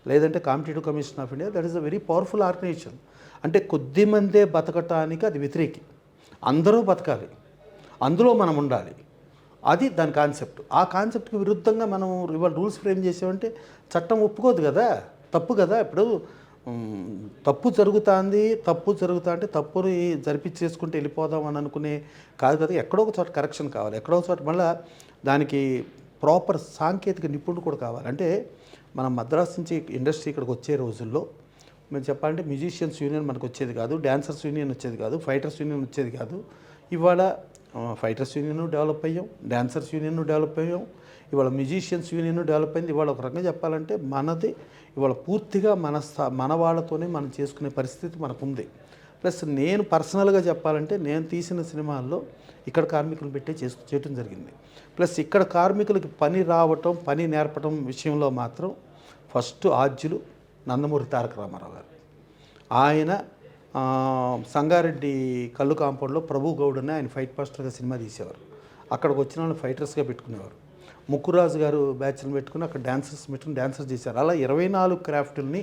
లేదంటే competitive commission of India that is a very powerful organisation. అంటే కొద్ది మందే బతకటానికి అది వ్యతిరేకి, అందరూ బతకాలి, అందులో మనం ఉండాలి. అది దాని కాన్సెప్ట్. ఆ కాన్సెప్ట్కి విరుద్ధంగా మనం ఇవాళ రూల్స్ ఫ్రేమ్ చేసామంటే చట్టం ఒప్పుకోదు కదా, తప్పు కదా. ఇప్పుడు తప్పు జరుగుతా అంటే తప్పుని జరిపించేసుకుంటే వెళ్ళిపోదాం అని అనుకునే కాదు కదా. ఎక్కడో ఒక చోట కరెక్షన్ కావాలి, ఎక్కడో ఒక చోట మళ్ళీ దానికి ప్రాపర్ సాంకేతిక నిపుణుడు కూడా కావాలి. అంటే మనం మద్రాసు నుంచి ఇండస్ట్రీ ఇక్కడికి వచ్చే రోజుల్లో మేము చెప్పాలంటే మ్యూజిషియన్స్ యూనియన్ మనకు వచ్చేది కాదు, డాన్సర్స్ యూనియన్ వచ్చేది కాదు, ఫైటర్స్ యూనియన్ వచ్చేది కాదు. ఇవాళ ఫైటర్స్ యూనియన్ డెవలప్ అయ్యాం, డాన్సర్స్ యూనియన్ డెవలప్ అయ్యాం, ఇవాళ మ్యూజిషియన్స్ యూనియన్ డెవలప్ అయింది. ఇవాళ ఒక రకంగా చెప్పాలంటే మనది ఇవాళ పూర్తిగా మన వాళ్ళతోనే మనం చేసుకునే పరిస్థితి మనకుంది. ప్లస్ నేను పర్సనల్గా చెప్పాలంటే నేను తీసిన సినిమాల్లో ఇక్కడ కార్మికులు పెట్టే చేయటం జరిగింది. ప్లస్ ఇక్కడ కార్మికులకి పని రావటం, పని నేర్పటం విషయంలో మాత్రం ఫస్ట్ ఆద్యులు నందమూరి తారక రామారావు గారు. ఆయన సంగారెడ్డి కల్లు కాంపౌండ్లో ప్రభు గౌడ్ అని ఆయన ఫైట్ మాస్టర్గా సినిమా తీసేవారు. అక్కడికి వచ్చిన వాళ్ళు ఫైటర్స్గా పెట్టుకునేవారు. ముక్కురాజు గారు బ్యాచ్ని పెట్టుకుని అక్కడ డాన్సర్స్ పెట్టుకుని డాన్సర్స్ చేశారు. అలా 24 క్రాఫ్టుల్ని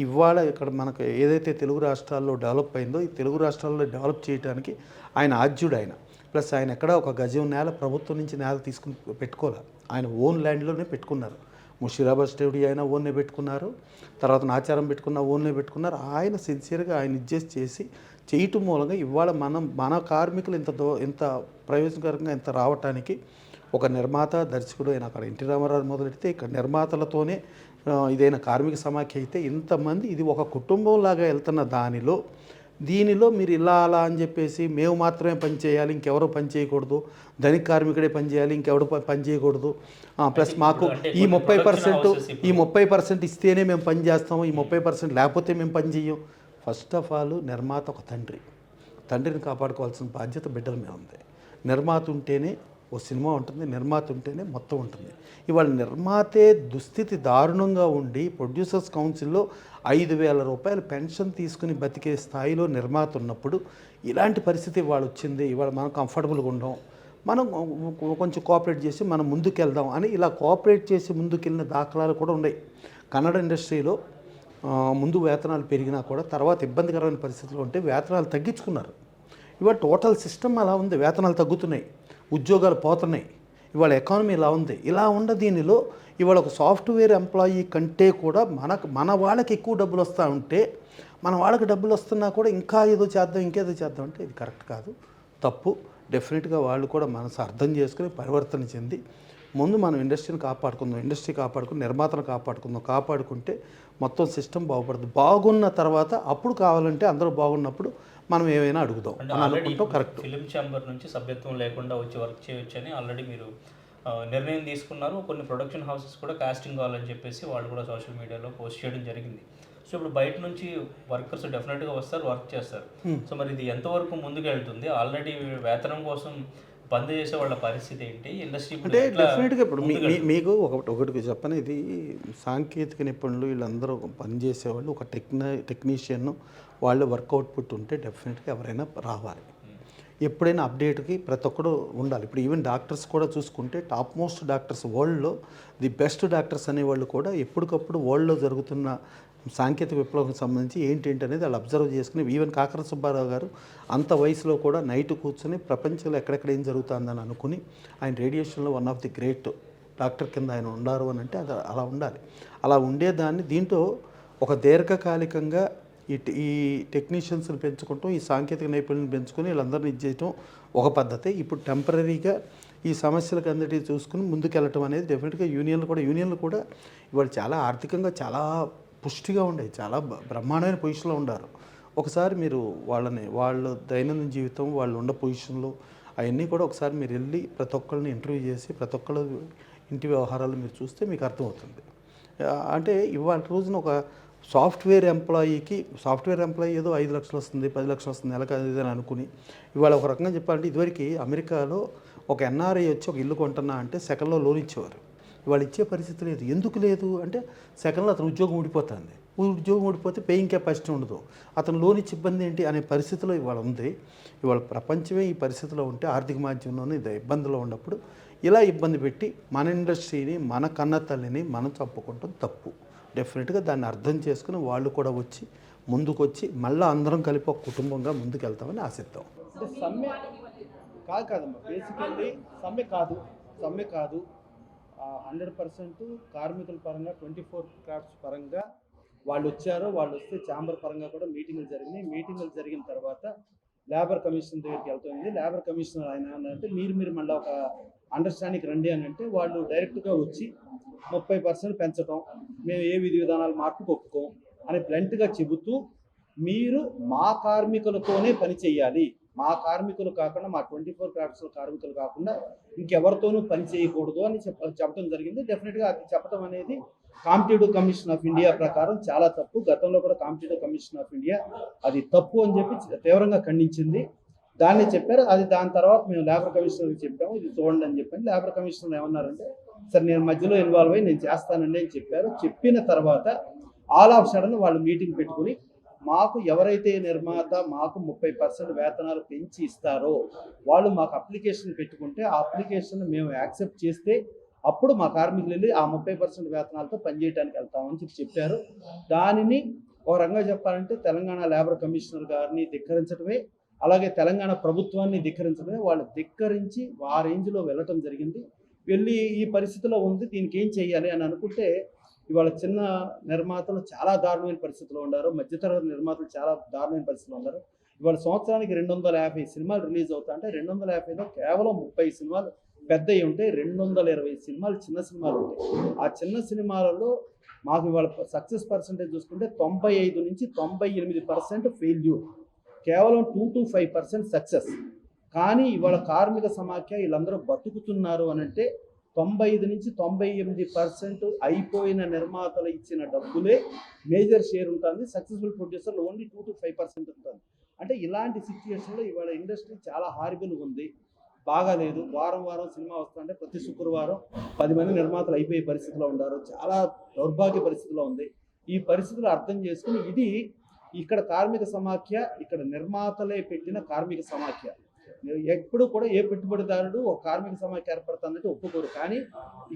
ఇవాళ ఇక్కడ మనకు ఏదైతే తెలుగు రాష్ట్రాల్లో డెవలప్ అయిందో ఈ తెలుగు రాష్ట్రాల్లో డెవలప్ చేయడానికి ఆయన ఆద్యుడు. ఆయన ప్లస్ ఆయన ఎక్కడ ఒక గజం నేల ప్రభుత్వం నుంచి నేల తీసుకుని పెట్టుకోవాలి, ఆయన ఓన్ ల్యాండ్లోనే పెట్టుకున్నారు. ముషీరాబాద్ స్టేడియో అయినా ఓన్నే పెట్టుకున్నారు, తర్వాత నాచారం పెట్టుకున్న ఓన్నే పెట్టుకున్నారు. ఆయన సిన్సియర్గా ఆయన ఇచ్చేసి చేయటం మూలంగా ఇవాళ మన కార్మికులు ఇంత ప్రయోజనకరంగా ఇంత రావటానికి ఒక నిర్మాత దర్శకుడు అయిన అక్కడ ఎన్టీ రామారావు మొదలెడితే ఇక్కడ నిర్మాతలతోనే ఇదైనా కార్మిక సమాఖ్య అయితే ఇంతమంది ఇది ఒక కుటుంబంలాగా వెళ్తున్న దీనిలో మీరు ఇలా అలా అని చెప్పేసి మేము మాత్రమే పని చేయాలి, ఇంకెవరో పని చేయకూడదు, ధనిక కార్మికుడే పని చేయాలి, ఇంకెవరు పని చేయకూడదు, ప్లస్ మాకు ఈ 30% ఇస్తేనే మేము పని చేస్తాము, ఈ 30% లేకపోతే మేము పని చెయ్యం. ఫస్ట్ ఆఫ్ ఆల్ నిర్మాత ఒక తండ్రిని కాపాడుకోవాల్సిన బాధ్యత బిడ్డల మీద ఉంది. నిర్మాత ఉంటేనే ఓ సినిమా ఉంటుంది, నిర్మాత ఉంటేనే మొత్తం ఉంటుంది. ఇవాళ నిర్మాతే దుస్థితి దారుణంగా ఉండి ప్రొడ్యూసర్స్ కౌన్సిల్లో 5,000 రూపాయలు పెన్షన్ తీసుకుని బతికే స్థాయిలో నిర్మాత ఉన్నప్పుడు ఇలాంటి పరిస్థితి ఇవాళ వచ్చింది. ఇవాళ మనం కంఫర్టబుల్గా ఉండం, మనం కొంచెం కోఆపరేట్ చేసి మనం ముందుకెళ్దాం అని ఇలా కోఆపరేట్ చేసి ముందుకెళ్ళిన దాఖలాలు కూడా ఉన్నాయి. కన్నడ ఇండస్ట్రీలో ముందు వేతనాలు పెరిగినా కూడా తర్వాత ఇబ్బందికరమైన పరిస్థితులు ఉంటే వేతనాలు తగ్గించుకున్నారు. ఇవాళ టోటల్ సిస్టమ్ అలా ఉంది, వేతనాలు తగ్గుతున్నాయి, ఉద్యోగాలు పోతున్నాయి. ఇవాళ ఎకానమీ ఇలా ఉంది. ఇలా ఉన్న దీనిలో ఇవాళ ఒక సాఫ్ట్వేర్ ఎంప్లాయీ కంటే కూడా మన వాళ్ళకి ఎక్కువ డబ్బులు వస్తూ ఉంటే, మన వాళ్ళకి డబ్బులు వస్తున్నా కూడా ఇంకా ఏదో చేద్దాం ఇంకేదో చేద్దాం అంటే ఇది కరెక్ట్ కాదు, తప్పు. డెఫినెట్గా వాళ్ళు కూడా మనసు అర్థం చేసుకుని పరివర్తన చెంది ముందు మనం ఇండస్ట్రీని కాపాడుకుందాం, ఇండస్ట్రీ కాపాడుకుని నిర్మాతను కాపాడుకుంటే మొత్తం సిస్టమ్ బాగుపడుతుంది. బాగున్న తర్వాత అప్పుడు కావాలంటే అందరూ బాగున్నప్పుడు మనం ఏమైనా అడుగుదాం అని అనుకుంటాం. కరెక్ట్. ఫిలిం ఛాంబర్ నుంచి సభ్యత్వం లేకుండా వచ్చి వర్క్ చేయొచ్చు అని ఆల్రెడీ మీరు నిర్ణయం తీసుకున్నారు. కొన్ని ప్రొడక్షన్ హౌసెస్ కూడా కాస్టింగ్ కావాలని చెప్పేసి వాళ్ళు కూడా సోషల్ మీడియాలో పోస్ట్ చేయడం జరిగింది. సో ఇప్పుడు బయట నుంచి వర్కర్స్ డెఫినెట్గా వస్తారు, వర్క్ చేస్తారు. సో మరి ఇది ఎంతవరకు ముందుకు వెళ్తుంది? ఆల్రెడీ వేతనం కోసం బంద్ చేసే వాళ్ళ పరిస్థితి ఏంటి? ఇండస్ట్రీ అంటే డెఫినెట్గా ఇప్పుడు మీకు ఒకటి చెప్పని, ఇది సాంకేతిక నిపుణులు వీళ్ళందరూ పనిచేసేవాళ్ళు, ఒక టెక్నీషియన్ వాళ్ళు వర్క్ అవుట్పుట్ ఉంటే డెఫినెట్గా ఎవరైనా రావాలి. ఎప్పుడైనా అప్డేట్కి ప్రతి ఒక్కరు ఉండాలి. ఇప్పుడు ఈవెన్ డాక్టర్స్ కూడా చూసుకుంటే టాప్ మోస్ట్ డాక్టర్స్ వరల్డ్లో ది బెస్ట్ డాక్టర్స్ అనేవాళ్ళు కూడా ఎప్పటికప్పుడు వరల్డ్లో జరుగుతున్న సాంకేతిక విప్లవం సంబంధించి ఏంటి అనేది వాళ్ళు అబ్జర్వ్ చేసుకుని, ఈవెన్ కాకర సుబ్బారావు గారు అంత వయసులో కూడా నైట్ కూర్చొని ప్రపంచంలో ఎక్కడెక్కడ ఏం జరుగుతుందని అనుకుని ఆయన రేడియేషన్లో one of the great doctor కింద ఆయన ఉన్నారు అని అంటే అది అలా ఉండాలి. అలా ఉండేదాన్ని దీంట్లో ఒక దీర్ఘకాలికంగా ఈ టెక్నీషియన్స్ని పెంచుకుంటాం, ఈ సాంకేతిక నైపుణ్యం పెంచుకొని వీళ్ళందరినీ ఇచ్చేయటం ఒక పద్ధతి. ఇప్పుడు టెంపరీగా ఈ సమస్యలకు అందరికీ చూసుకుని ముందుకెళ్ళటం అనేది డెఫినెట్గా యూనియన్లు కూడా ఇవాళ చాలా ఆర్థికంగా చాలా పుష్టిగా ఉండేవి, చాలా బ్రహ్మాండమైన పొజిషన్లో ఉన్నారు. ఒకసారి మీరు వాళ్ళ దైనందిన జీవితం, వాళ్ళు ఉన్న పొజిషన్లో అవన్నీ కూడా ఒకసారి మీరు వెళ్ళి ప్రతి ఒక్కరిని ఇంటర్వ్యూ చేసి ప్రతి ఒక్కళ్ళ ఇంటి వ్యవహారాలు మీరు చూస్తే మీకు అర్థమవుతుంది. అంటే ఇవాళ రోజున ఒక సాఫ్ట్వేర్ ఎంప్లాయీ ఏదో 5 లక్షలు వస్తుంది, 10 లక్షలు వస్తుంది నెలకు అని అనుకుని ఇవాళ ఒక రకంగా చెప్పాలంటే ఇదివరకు అమెరికాలో ఒక ఎన్ఆర్ఐ వచ్చి ఒక ఇల్లు కొంటున్నా అంటే సెకండ్లో లోన్ ఇచ్చేవారు. ఇవాళ ఇచ్చే పరిస్థితి లేదు. ఎందుకు లేదు అంటే సెకండ్లో అతను ఉద్యోగం ఊడిపోతుంది, ఉద్యోగం ఊడిపోతే పేయింగ్ కెపాసిటీ ఉండదు, అతను లోన్ ఇచ్చి ఇబ్బంది ఏంటి అనే పరిస్థితిలో ఇవాళ ఉంది. ఇవాళ ప్రపంచమే ఈ పరిస్థితిలో ఉంటే ఆర్థిక మాధ్యమంలోనే ఇబ్బందులో ఉన్నప్పుడు ఇలా ఇబ్బంది పెట్టి మన ఇండస్ట్రీని, మన కన్న తల్లిని మనం చంపుకుంటాం తప్పు. డెఫినెట్గా దాన్ని అర్థం చేసుకుని వాళ్ళు కూడా వచ్చి ముందుకొచ్చి మళ్ళీ అందరం కలిపి ఒక కుటుంబంగా ముందుకు వెళ్తామని ఆశిద్దాం. అంటే సమ్మె కాదమ్మా, బేసికల్లీ సమ్మె కాదు 100% కార్మికుల పరంగా 24 క్రాఫ్ట్స్ పరంగా వాళ్ళు వస్తే ఛాంబర్ పరంగా కూడా మీటింగులు జరిగిన తర్వాత లేబర్ కమిషన్ దగ్గరికి వెళ్తుంది. లేబర్ కమిషనర్ ఆయన అంటే మీరు మళ్ళీ ఒక అండర్స్టాండింగ్ రండి అని అంటే వాళ్ళు డైరెక్ట్గా వచ్చి 30% పెంచడం, మేము ఏ విధి విధానాలు మార్పుకు ఒప్పుకోం అని బ్లంట్గా చెబుతూ, మీరు మా కార్మికులతోనే పని చేయాలి, మా కార్మికులు కాకుండా మా 24 క్రాఫ్ట్స్ కార్మికులు కాకుండా ఇంకెవరితోనూ పని చేయకూడదు అని చెప్పడం జరిగింది. డెఫినెట్గా అది చెప్పడం అనేది కాంపిటేటివ్ కమిషన్ ఆఫ్ ఇండియా ప్రకారం చాలా తప్పు. గతంలో కూడా కాంపిటేటివ్ కమిషన్ ఆఫ్ ఇండియా అది తప్పు అని చెప్పి తీవ్రంగా ఖండించింది. దాన్ని చెప్పారు. దాని తర్వాత మేము లేబర్ కమిషనర్కి చెప్పాము, ఇది చూడండి అని చెప్పాను. లేబర్ కమిషనర్ ఏమన్నారంటే, సరే నేను మధ్యలో ఇన్వాల్వ్ అయ్యి నేను చేస్తానండి అని చెప్పారు. చెప్పిన తర్వాత ఆల్ ఆఫ్ సడన్ వాళ్ళు మీటింగ్ పెట్టుకుని, మాకు ఎవరైతే నిర్మాత మాకు 30% వేతనాలు పెంచి ఇస్తారో వాళ్ళు మాకు అప్లికేషన్ పెట్టుకుంటే ఆ అప్లికేషన్ మేము యాక్సెప్ట్ చేస్తే అప్పుడు మా కార్మికులు వెళ్ళి ఆ 30% వేతనాలతో పనిచేయడానికి వెళ్తామని చెప్పారు. దానిని ఒక రకంగా చెప్పాలంటే తెలంగాణ లేబర్ కమిషనర్ గారిని ధిక్కరించడమే, అలాగే తెలంగాణ ప్రభుత్వాన్ని ధిక్కరించడమే. వాళ్ళు ధిక్కరించి ఆ రేంజ్లో వెళ్ళటం జరిగింది. వెళ్ళి ఈ పరిస్థితిలో ఉంది, దీనికి ఏం చేయాలి అని అనుకుంటే ఇవాళ చిన్న నిర్మాతలు చాలా దారుణమైన పరిస్థితిలో ఉన్నారు, మధ్యతరగతి నిర్మాతలు చాలా దారుణమైన పరిస్థితిలో ఉన్నారు. ఇవాళ సంవత్సరానికి 250 సినిమాలు రిలీజ్ అవుతా అంటే 250లో కేవలం 30 సినిమాలు పెద్దవి ఉంటాయి, 220 సినిమాలు చిన్న సినిమాలు ఉంటాయి. ఆ చిన్న సినిమాలలో మాకు ఇవాళ సక్సెస్ పర్సెంటేజ్ చూసుకుంటే 95 నుంచి 98% ఫెయిల్యూర్, కేవలం 2 to 5% సక్సెస్. కానీ ఇవాళ కార్మిక సమాఖ్య వీళ్ళందరూ బతుకుతున్నారు అని అంటే 95 నుంచి 98% అయిపోయిన నిర్మాతలు ఇచ్చిన డబ్బులే మేజర్ షేర్ ఉంటుంది. సక్సెస్ఫుల్ ప్రొడ్యూసర్లు ఓన్లీ 2 to 5% ఉంటుంది. అంటే ఇలాంటి సిచ్యువేషన్లో ఇవాళ ఇండస్ట్రీ చాలా హారిబుల్గా ఉంది, బాగాలేదు. వారం వారం సినిమా వస్తుంటే ప్రతి శుక్రవారం 10 మంది నిర్మాతలు అయిపోయే పరిస్థితిలో ఉన్నారు. చాలా దౌర్భాగ్య పరిస్థితిలో ఉంది. ఈ పరిస్థితులు అర్థం చేసుకుని ఇది ఇక్కడ కార్మిక సమాఖ్య, ఇక్కడ నిర్మాతలే పెట్టిన కార్మిక సమాఖ్య. ఎప్పుడు కూడా ఏ పెట్టుబడిదారుడు ఒక కార్మిక సమాఖ్య ఏర్పడుతుందంటే ఒప్పుకోరు. కానీ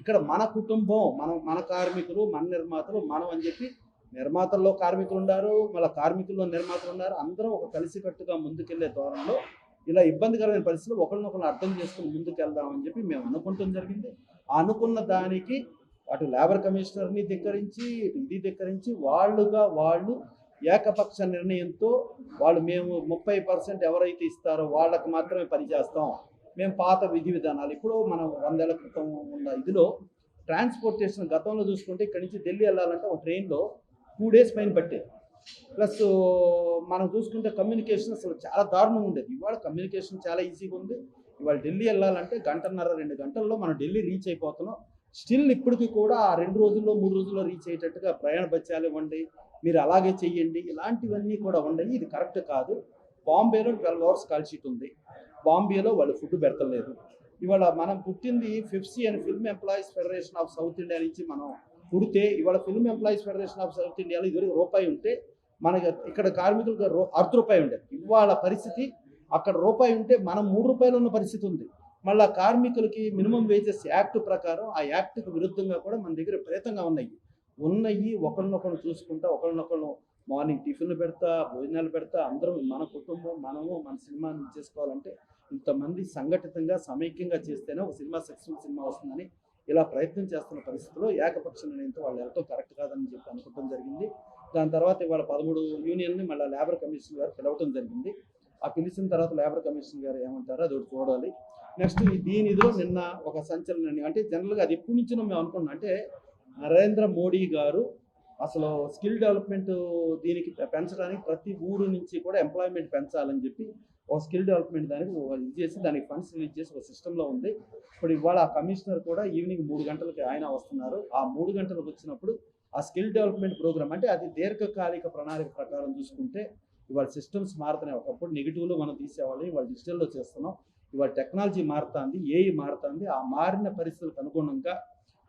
ఇక్కడ మన కుటుంబం, మన కార్మికులు, మన నిర్మాతలు, మనం అని చెప్పి నిర్మాతల్లో కార్మికులు ఉన్నారు, మళ్ళీ కార్మికుల్లో నిర్మాతలు ఉన్నారు. అందరం ఒక కలిసికట్టుగా ముందుకెళ్లే ధోరణిలో ఇలా ఇబ్బందికరమైన పరిస్థితులు ఒకరినొకరు అర్థం చేసుకుని ముందుకెళ్దామని చెప్పి మేము అనుకుంటాం జరిగింది. అనుకున్న దానికి అటు లేబర్ కమిషనర్ని ధిక్కరించి, ఇది ధిక్కరించి వాళ్ళు ఏకపక్ష నిర్ణయంతో మేము 30% ఎవరైతే ఇస్తారో వాళ్ళకి మాత్రమే పనిచేస్తాం, మేము పాత విధి విధానాలు ఇప్పుడు మనం 100 ఏళ్ల క్రితం ఉన్న ఇదిలో ట్రాన్స్పోర్టేషన్ గతంలో చూసుకుంటే ఇక్కడి నుంచి ఢిల్లీ వెళ్ళాలంటే ఒక ట్రైన్లో 2 days పైన పట్టేది. ప్లస్ మనం చూసుకుంటే కమ్యూనికేషన్ అసలు చాలా దారుణంగా ఉండేది. ఇవాళ కమ్యూనికేషన్ చాలా ఈజీగా ఉంది. ఇవాళ ఢిల్లీ వెళ్ళాలంటే 1.5-2 గంటల్లో మనం ఢిల్లీ రీచ్ అయిపోతున్నాం. స్టిల్ ఇప్పటికీ కూడా ఆ 2 రోజుల్లో 3 రోజుల్లో రీచ్ అయ్యేటట్టుగా ప్రయాణ బత్యాలు ఇవ్వండి, మీరు అలాగే చెయ్యండి, ఇలాంటివన్నీ కూడా ఉండయి. ఇది కరెక్ట్ కాదు. బాంబేలో 12 hours కాల్ షీట్ ఉంది. బాంబేలో వాళ్ళు ఫుడ్ పెడతలేదు. ఇవాళ మనం పుట్టింది ఫిఫ్సీ అని film employees federation of south India నుంచి మనం పుడితే ఇవాళ film employees federation of south ఇండియాలో ఇదివరకు రూపాయి ఉంటే మనకి ఇక్కడ కార్మికులకు ₹1 ఉండేది. ఇవాళ పరిస్థితి అక్కడ రూపాయి ఉంటే మనం ₹3 ఉన్న పరిస్థితి ఉంది. మళ్ళీ కార్మికులకి మినిమం వేజెస్ యాక్ట్ ప్రకారం ఆ యాక్ట్కి విరుద్ధంగా కూడా మన దగ్గర విపరీతంగా ఉన్నాయి. ఒకరినొకరు చూసుకుంటా, ఒకరినొకరు మార్నింగ్ టిఫిన్లు పెడతా, భోజనాలు పెడతా, అందరం మన కుటుంబం, మనము మన సినిమాని చేసుకోవాలంటే ఇంతమంది సంఘటితంగా సమైక్యంగా చేస్తేనే ఒక సినిమా సక్సెస్ఫుల్ సినిమా వస్తుందని ఇలా ప్రయత్నం చేస్తున్న పరిస్థితుల్లో ఏకపక్ష నిర్ణయంతో వాళ్ళు వెళ్ళటం కరెక్ట్ కాదని చెప్పి అనుకోవడం జరిగింది. దాని తర్వాత ఇవాళ 13 యూనియన్ని మళ్ళీ లేబర్ కమిషన్ గారు పిలవటం జరిగింది. ఆ పిలిచిన తర్వాత లేబర్ కమిషన్ గారు ఏమంటారో అది ఒకటి చూడాలి. నెక్స్ట్ దీనిలో నిన్న ఒక సంచలనం అంటే జనరల్గా అది ఎప్పటి నుంచినో మేము అనుకున్నాం అంటే నరేంద్ర మోడీ గారు అసలు స్కిల్ డెవలప్మెంట్ దీనికి పెంచడానికి ప్రతి ఊరు నుంచి కూడా ఎంప్లాయ్మెంట్ పెంచాలని చెప్పి ఒక స్కిల్ డెవలప్మెంట్ దానికి ఇది చేసి దానికి ఫండ్స్ రిలీజ్ చేసి ఒక సిస్టంలో ఉంది. ఇప్పుడు ఇవాళ ఆ కమిషనర్ కూడా ఈవినింగ్ 3 గంటలకి ఆయన వస్తున్నారు. ఆ 3 గంటలకు వచ్చినప్పుడు ఆ స్కిల్ డెవలప్మెంట్ ప్రోగ్రామ్ అంటే అది దీర్ఘకాలిక ప్రణాళిక ప్రకారం చూసుకుంటే ఇవాళ సిస్టమ్స్ మారుతున్నాయి. ఒకప్పుడు నెగిటివ్లో మనం తీసేవాళ్ళు, ఇవాళ డిజిటల్లో చేస్తున్నాం. ఇవాళ టెక్నాలజీ మారుతుంది, ఏఐ మారుతుంది. ఆ మారిన పరిస్థితులకు అనుగుణంగా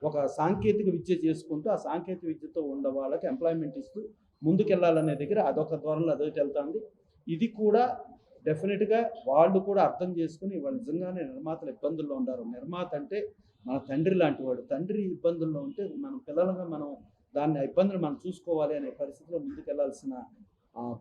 ఒక సాంకేతిక విద్య చేసుకుంటూ ఆ సాంకేతిక విద్యతో ఉన్న వాళ్ళకి ఎంప్లాయ్మెంట్ ఇస్తూ ముందుకెళ్లాలనే దగ్గర అదొక ధోరణిలో అదొకటి వెళ్తుంది. ఇది కూడా డెఫినెట్గా వాళ్ళు కూడా అర్థం చేసుకుని వాళ్ళు నిజంగానే నిర్మాతలు ఇబ్బందుల్లో ఉన్నారు. నిర్మాత అంటే మన తండ్రి లాంటి వాడు. తండ్రి ఇబ్బందుల్లో ఉంటే మనం పిల్లలుగా మనం దాన్ని ఇబ్బందులు మనం చూసుకోవాలి అనే పరిస్థితిలో ముందుకెళ్లాల్సిన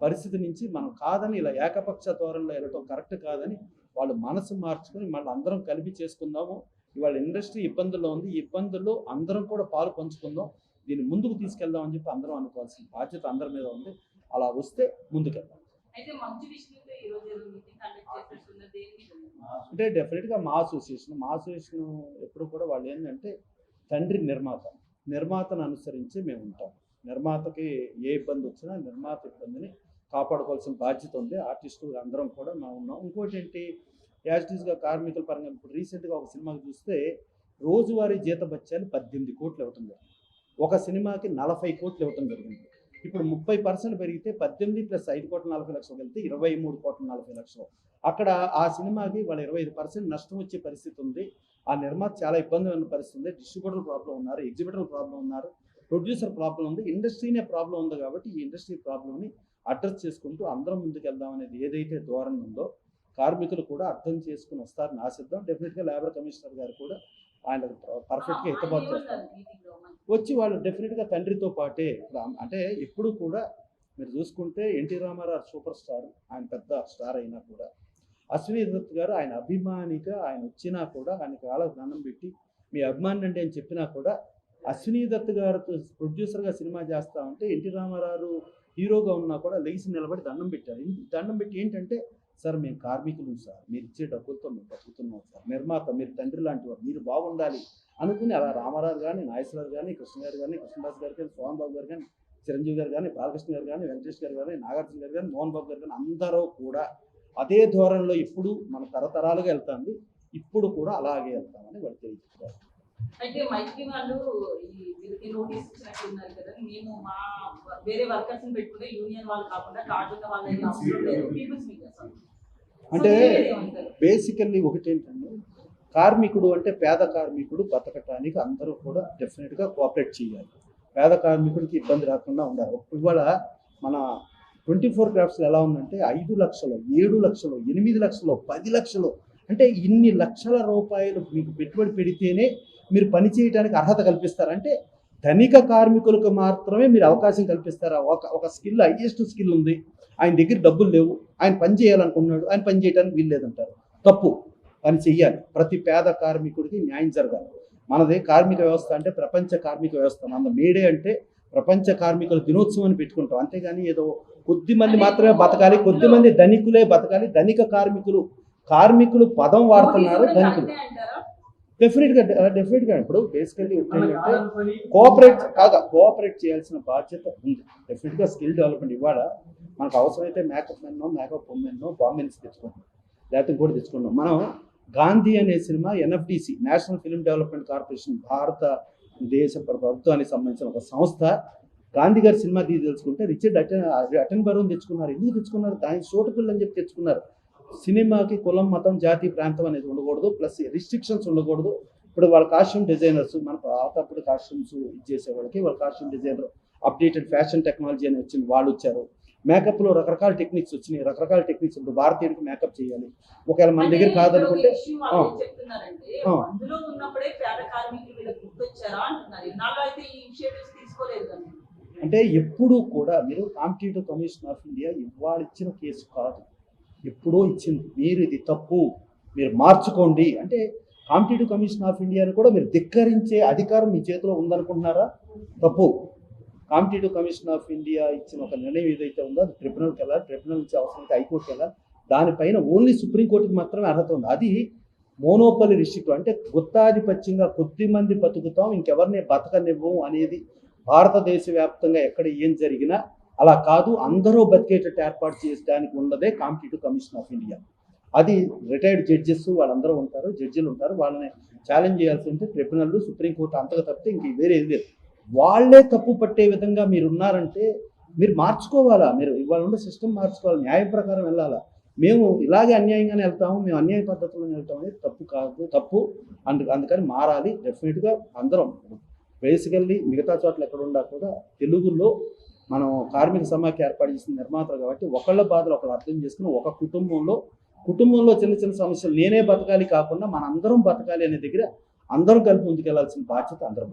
పరిస్థితి నుంచి మనం కాదని ఇలా ఏకపక్ష ధోరణిలో వెళ్ళటం కరెక్ట్ కాదని వాళ్ళు మనసు మార్చుకొని మళ్ళీ అందరం కలిపి చేసుకుందాము. ఇవాళ ఇండస్ట్రీ ఇబ్బందుల్లో ఉంది. ఈ ఇబ్బందుల్లో అందరం కూడా పాలు పంచుకుందాం, దీన్ని ముందుకు తీసుకెళ్దాం అని చెప్పి అందరం అనుకోవాల్సిన బాధ్యత అందరి మీద ఉంది. అలా వస్తే ముందుకెళ్దాం. అంటే డెఫినెట్గా మా అసోసియేషన్ ఎప్పుడు కూడా వాళ్ళు ఏంటంటే తండ్రి నిర్మాతను అనుసరించి మేము ఉంటాం. నిర్మాతకి ఏ ఇబ్బంది వచ్చినా నిర్మాత ఇబ్బందిని కాపాడుకోవాల్సిన బాధ్యత ఉంది. ఆర్టిస్టులు అందరం కూడా మేము ఉన్నాం. ఇంకోటి ఏంటి, యాజిటీస్గా కార్మికుల పరంగా ఇప్పుడు రీసెంట్గా ఒక సినిమాకి చూస్తే రోజువారీ జీతభత్యాలు 18 కోట్లు ఇవ్వటం జరిగింది. ఒక సినిమాకి 40 కోట్లు ఇవ్వటం జరిగింది. ఇప్పుడు 30% పెరిగితే 18 + 5,40,00,000 వెళ్తే 23,40,00,000. అక్కడ ఆ సినిమాకి వాళ్ళ 25% నష్టం వచ్చే పరిస్థితి ఉంది. ఆ నిర్మాత చాలా ఇబ్బంది ఉన్న పరిస్థితి ఉంది. డిస్ట్రిబ్యూటర్ ప్రాబ్లం ఉన్నారు, ఎగ్జిబిటర్ ప్రాబ్లం ఉన్నారు, ప్రొడ్యూసర్ ప్రాబ్లం ఉంది, ఇండస్ట్రీనే ప్రాబ్లం ఉంది. కాబట్టి ఈ ఇండస్ట్రీ ప్రాబ్లంని అడ్రస్ చేసుకుంటూ అందరం ముందుకు వెళ్దాం అనేది ఏదైతే ధోరణి ఉందో కార్మికులు కూడా అర్థం చేసుకుని వస్తారని ఆశిద్దాం. డెఫినెట్గా లేబర్ కమిషనర్ గారు కూడా ఆయన పర్ఫెక్ట్గా హితబాటు చేస్తారు. వచ్చి వాళ్ళు డెఫినెట్గా తండ్రితో పాటే అంటే ఎప్పుడు కూడా మీరు చూసుకుంటే ఎన్టీ రామారావు సూపర్ స్టార్, ఆయన పెద్ద స్టార్ అయినా కూడా అశ్విని దత్ గారు ఆయన అభిమానిగా ఆయన వచ్చినా కూడా ఆయన కాళ్ళకు దండం పెట్టి మీ అభిమాని అండి అని చెప్పినా కూడా అశ్విని దత్ గారితో ప్రొడ్యూసర్గా సినిమా చేస్తా ఉంటే ఎన్టీ రామారావు హీరోగా ఉన్నా కూడా లేచి నిలబడి దండం పెట్టారు. దండం పెట్టి ఏంటంటే, సార్ మేము కార్మికులు సార్, మీరు ఇచ్చే డబ్బులతో మేము బతుకుతున్నాం సార్, నిర్మాత మీరు తండ్రి లాంటి వారు, మీరు బాగుండాలి అనుకుని అలా రామారావు కానీ, నాగేశ్వరరావు కానీ, కృష్ణ గారు కానీ, కృష్ణదాస్ గారు కానీ, సోహన్ బాబు గారు కానీ, చిరంజీవి గారు కానీ, బాలకృష్ణ గారు కానీ, వెంకటేష్ గారు కానీ, నాగార్జున గారు కానీ, మోహన్ బాబు గారు కానీ అందరూ కూడా అదే ధోరణిలో ఇప్పుడు మన తరతరాలుగా వెళ్తుంది. ఇప్పుడు కూడా అలాగే వెళ్తామని వాళ్ళు తెలియజేస్తారు. అయితే మైత్రి వాళ్ళు వీరికి నోటీస్ ఇచ్చినట్టు ఉన్నారు కదా, మేము మా వేరే వర్కర్స్ ని పెట్టుకుంటే యూనియన్ వాళ్ళు కాకుండా కార్డు ఉన్న వాళ్ళు అయితే అవసరం లేదు, పీపుల్స్ మీడియా అంటే బేసికల్లీ ఒకటి ఏంటంటే, కార్మికుడు అంటే పేద కార్మికుడు బతకటానికి అందరూ కూడా డెఫినెట్గా కోఆపరేట్ చేయాలి. పేద కార్మికుడికి ఇబ్బంది రాకుండా ఉండాలి. ఇవాళ మన 24 క్రాఫ్ట్స్లో ఎలా ఉందంటే 5 లక్షలు, 7 లక్షలు, 8 లక్షలు, 10 లక్షలు, అంటే ఇన్ని లక్షల రూపాయలు మీకు పెట్టుబడి పెడితేనే మీరు పని చేయడానికి అర్హత కల్పిస్తారంటే ధనిక కార్మికులకు మాత్రమే మీరు అవకాశం కల్పిస్తారా? ఒక స్కిల్, హైయెస్ట్ స్కిల్ ఉంది, ఆయన దగ్గర డబ్బులు లేవు, ఆయన పని చేయాలనుకున్నాడు, ఆయన పని చేయడానికి వీలు లేదంటారు. తప్పు. పని చెయ్యాలి. ప్రతి పేద కార్మికుడికి న్యాయం జరగాలి. మనది కార్మిక వ్యవస్థ అంటే ప్రపంచ కార్మిక వ్యవస్థ. మన మేడే అంటే ప్రపంచ కార్మికుల దినోత్సవం అని పెట్టుకుంటాం. అంతేగాని ఏదో కొద్ది మంది మాత్రమే బతకాలి, కొద్ది మంది ధనికులే బతకాలి, ధనిక కార్మికులు పదం వాడుతున్నారు ధనికులు. డెఫినెట్గా ఇప్పుడు బేసికల్లీ ఏంటంటే కోఆపరేట్ చేయాల్సిన బాధ్యత ఉంది. డెఫినెట్గా స్కిల్ డెవలప్మెంట్ ఇవాళ మనకు అవసరమైతే మేకప్ ఉమెన్నో బాంబెన్స్ తెచ్చుకుంటాం, లేకపోతే ఇంకోటి తెచ్చుకున్నాం. మనం గాంధీ అనే cinema NFDC, national film development corporation, భారతదేశ ప్రభుత్వానికి సంబంధించిన ఒక సంస్థ, గాంధీ గారి సినిమా తెలుసుకుంటే రిచర్డ్ అటెన్బరోని తెచ్చుకున్నారు. ఎందుకు తెచ్చుకున్నారు? దాని సోటుపిల్ల అని చెప్పి తెచ్చుకున్నారు. సినిమాకి కులం, మతం, జాతి, ప్రాంతం అనేది ఉండకూడదు, ప్లస్ రిస్ట్రిక్షన్స్ ఉండకూడదు. ఇప్పుడు వాళ్ళ కాస్ట్యూమ్ డిజైనర్స్, మన పాతప్పుడు కాస్ట్యూమ్స్ ఇచ్చేసే వాళ్ళకి వాళ్ళ costume designer updated fashion technology అని వచ్చింది, వాళ్ళు వచ్చారు. మేకప్లో రకరకాల టెక్నిక్స్ వచ్చినాయి, రకరకాల టెక్నిక్స్. ఇప్పుడు భారతీయుడికి మేకప్ చేయాలి, ఒకవేళ మన దగ్గర కాదనుకుంటే అంటే ఎప్పుడూ కూడా మీరు కాంపిటేటివ్ కమిషన్ ఆఫ్ ఇండియా ఇవాళ ఇచ్చిన కేసు కాదు, ఎప్పుడో ఇచ్చింది. మీరు ఇది తప్పు, మీరు మార్చుకోండి అంటే కాంపిటేటివ్ కమిషన్ ఆఫ్ ఇండియాని కూడా మీరు ధిక్కరించే అధికారం మీ చేతిలో ఉందనుకుంటున్నారా? తప్పు. కాంపిటేటివ్ కమిషన్ ఆఫ్ ఇండియా ఇచ్చిన ఒక నిర్ణయం ఏదైతే ఉందో అది ట్రిబ్యునల్కి వెళ్ళాలి, ట్రిబ్యునల్ నుంచి అవసరమైతే హైకోర్టుకి వెళ్ళాలి. దానిపైన ఓన్లీ సుప్రీంకోర్టుకి మాత్రమే అర్హత ఉంది. అది మోనోపలి రిస్ట్రిక్ట్, అంటే గుత్తాధిపత్యంగా కొద్ది మంది బతుకుతాం, ఇంకెవరిని బతకనివ్వం అనేది భారతదేశ వ్యాప్తంగా ఎక్కడ ఏం జరిగినా అలా కాదు, అందరూ బతికేటట్టు ఏర్పాటు చేయడానికి ఉన్నదే కాంపిటేటివ్ కమిషన్ ఆఫ్ ఇండియా. అది రిటైర్డ్ జడ్జెస్ వాళ్ళందరూ ఉంటారు, జడ్జిలు ఉంటారు, వాళ్ళని ఛాలెంజ్ చేయాల్సి ఉంటే ట్రిబ్యునల్, సుప్రీంకోర్టు అంతగా తప్పితే ఇంక వేరే ఏది లేదు. వాళ్ళే తప్పు పట్టే విధంగా మీరు ఉన్నారంటే మీరు మార్చుకోవాలా, మీరు ఇవాళ ఉన్న సిస్టమ్ మార్చుకోవాలి, న్యాయం ప్రకారం వెళ్ళాలా. మేము ఇలాగే అన్యాయంగానే వెళ్తాము, మేము అన్యాయ పద్ధతుల్లోనే వెళ్తాం అనేది తప్పు కాదు, తప్పు. అందుకని మారాలి డెఫినెట్గా. అందరం బేసికల్లీ మిగతా చోట్ల ఎక్కడ ఉన్నా కూడా తెలుగులో మనం కార్మిక సమాఖ్య ఏర్పాటు చేసిన నిర్మాతలు కాబట్టి ఒకళ్ళ బాధలు ఒకళ్ళు అర్థం చేసుకుని ఒక కుటుంబంలో చిన్న చిన్న సమస్యలు నేనే బతకాలి కాకుండా మన అందరం బతకాలి అనే దగ్గర అందరం కలిపి ముందుకెళ్లాల్సిన బాధ్యత అందరం.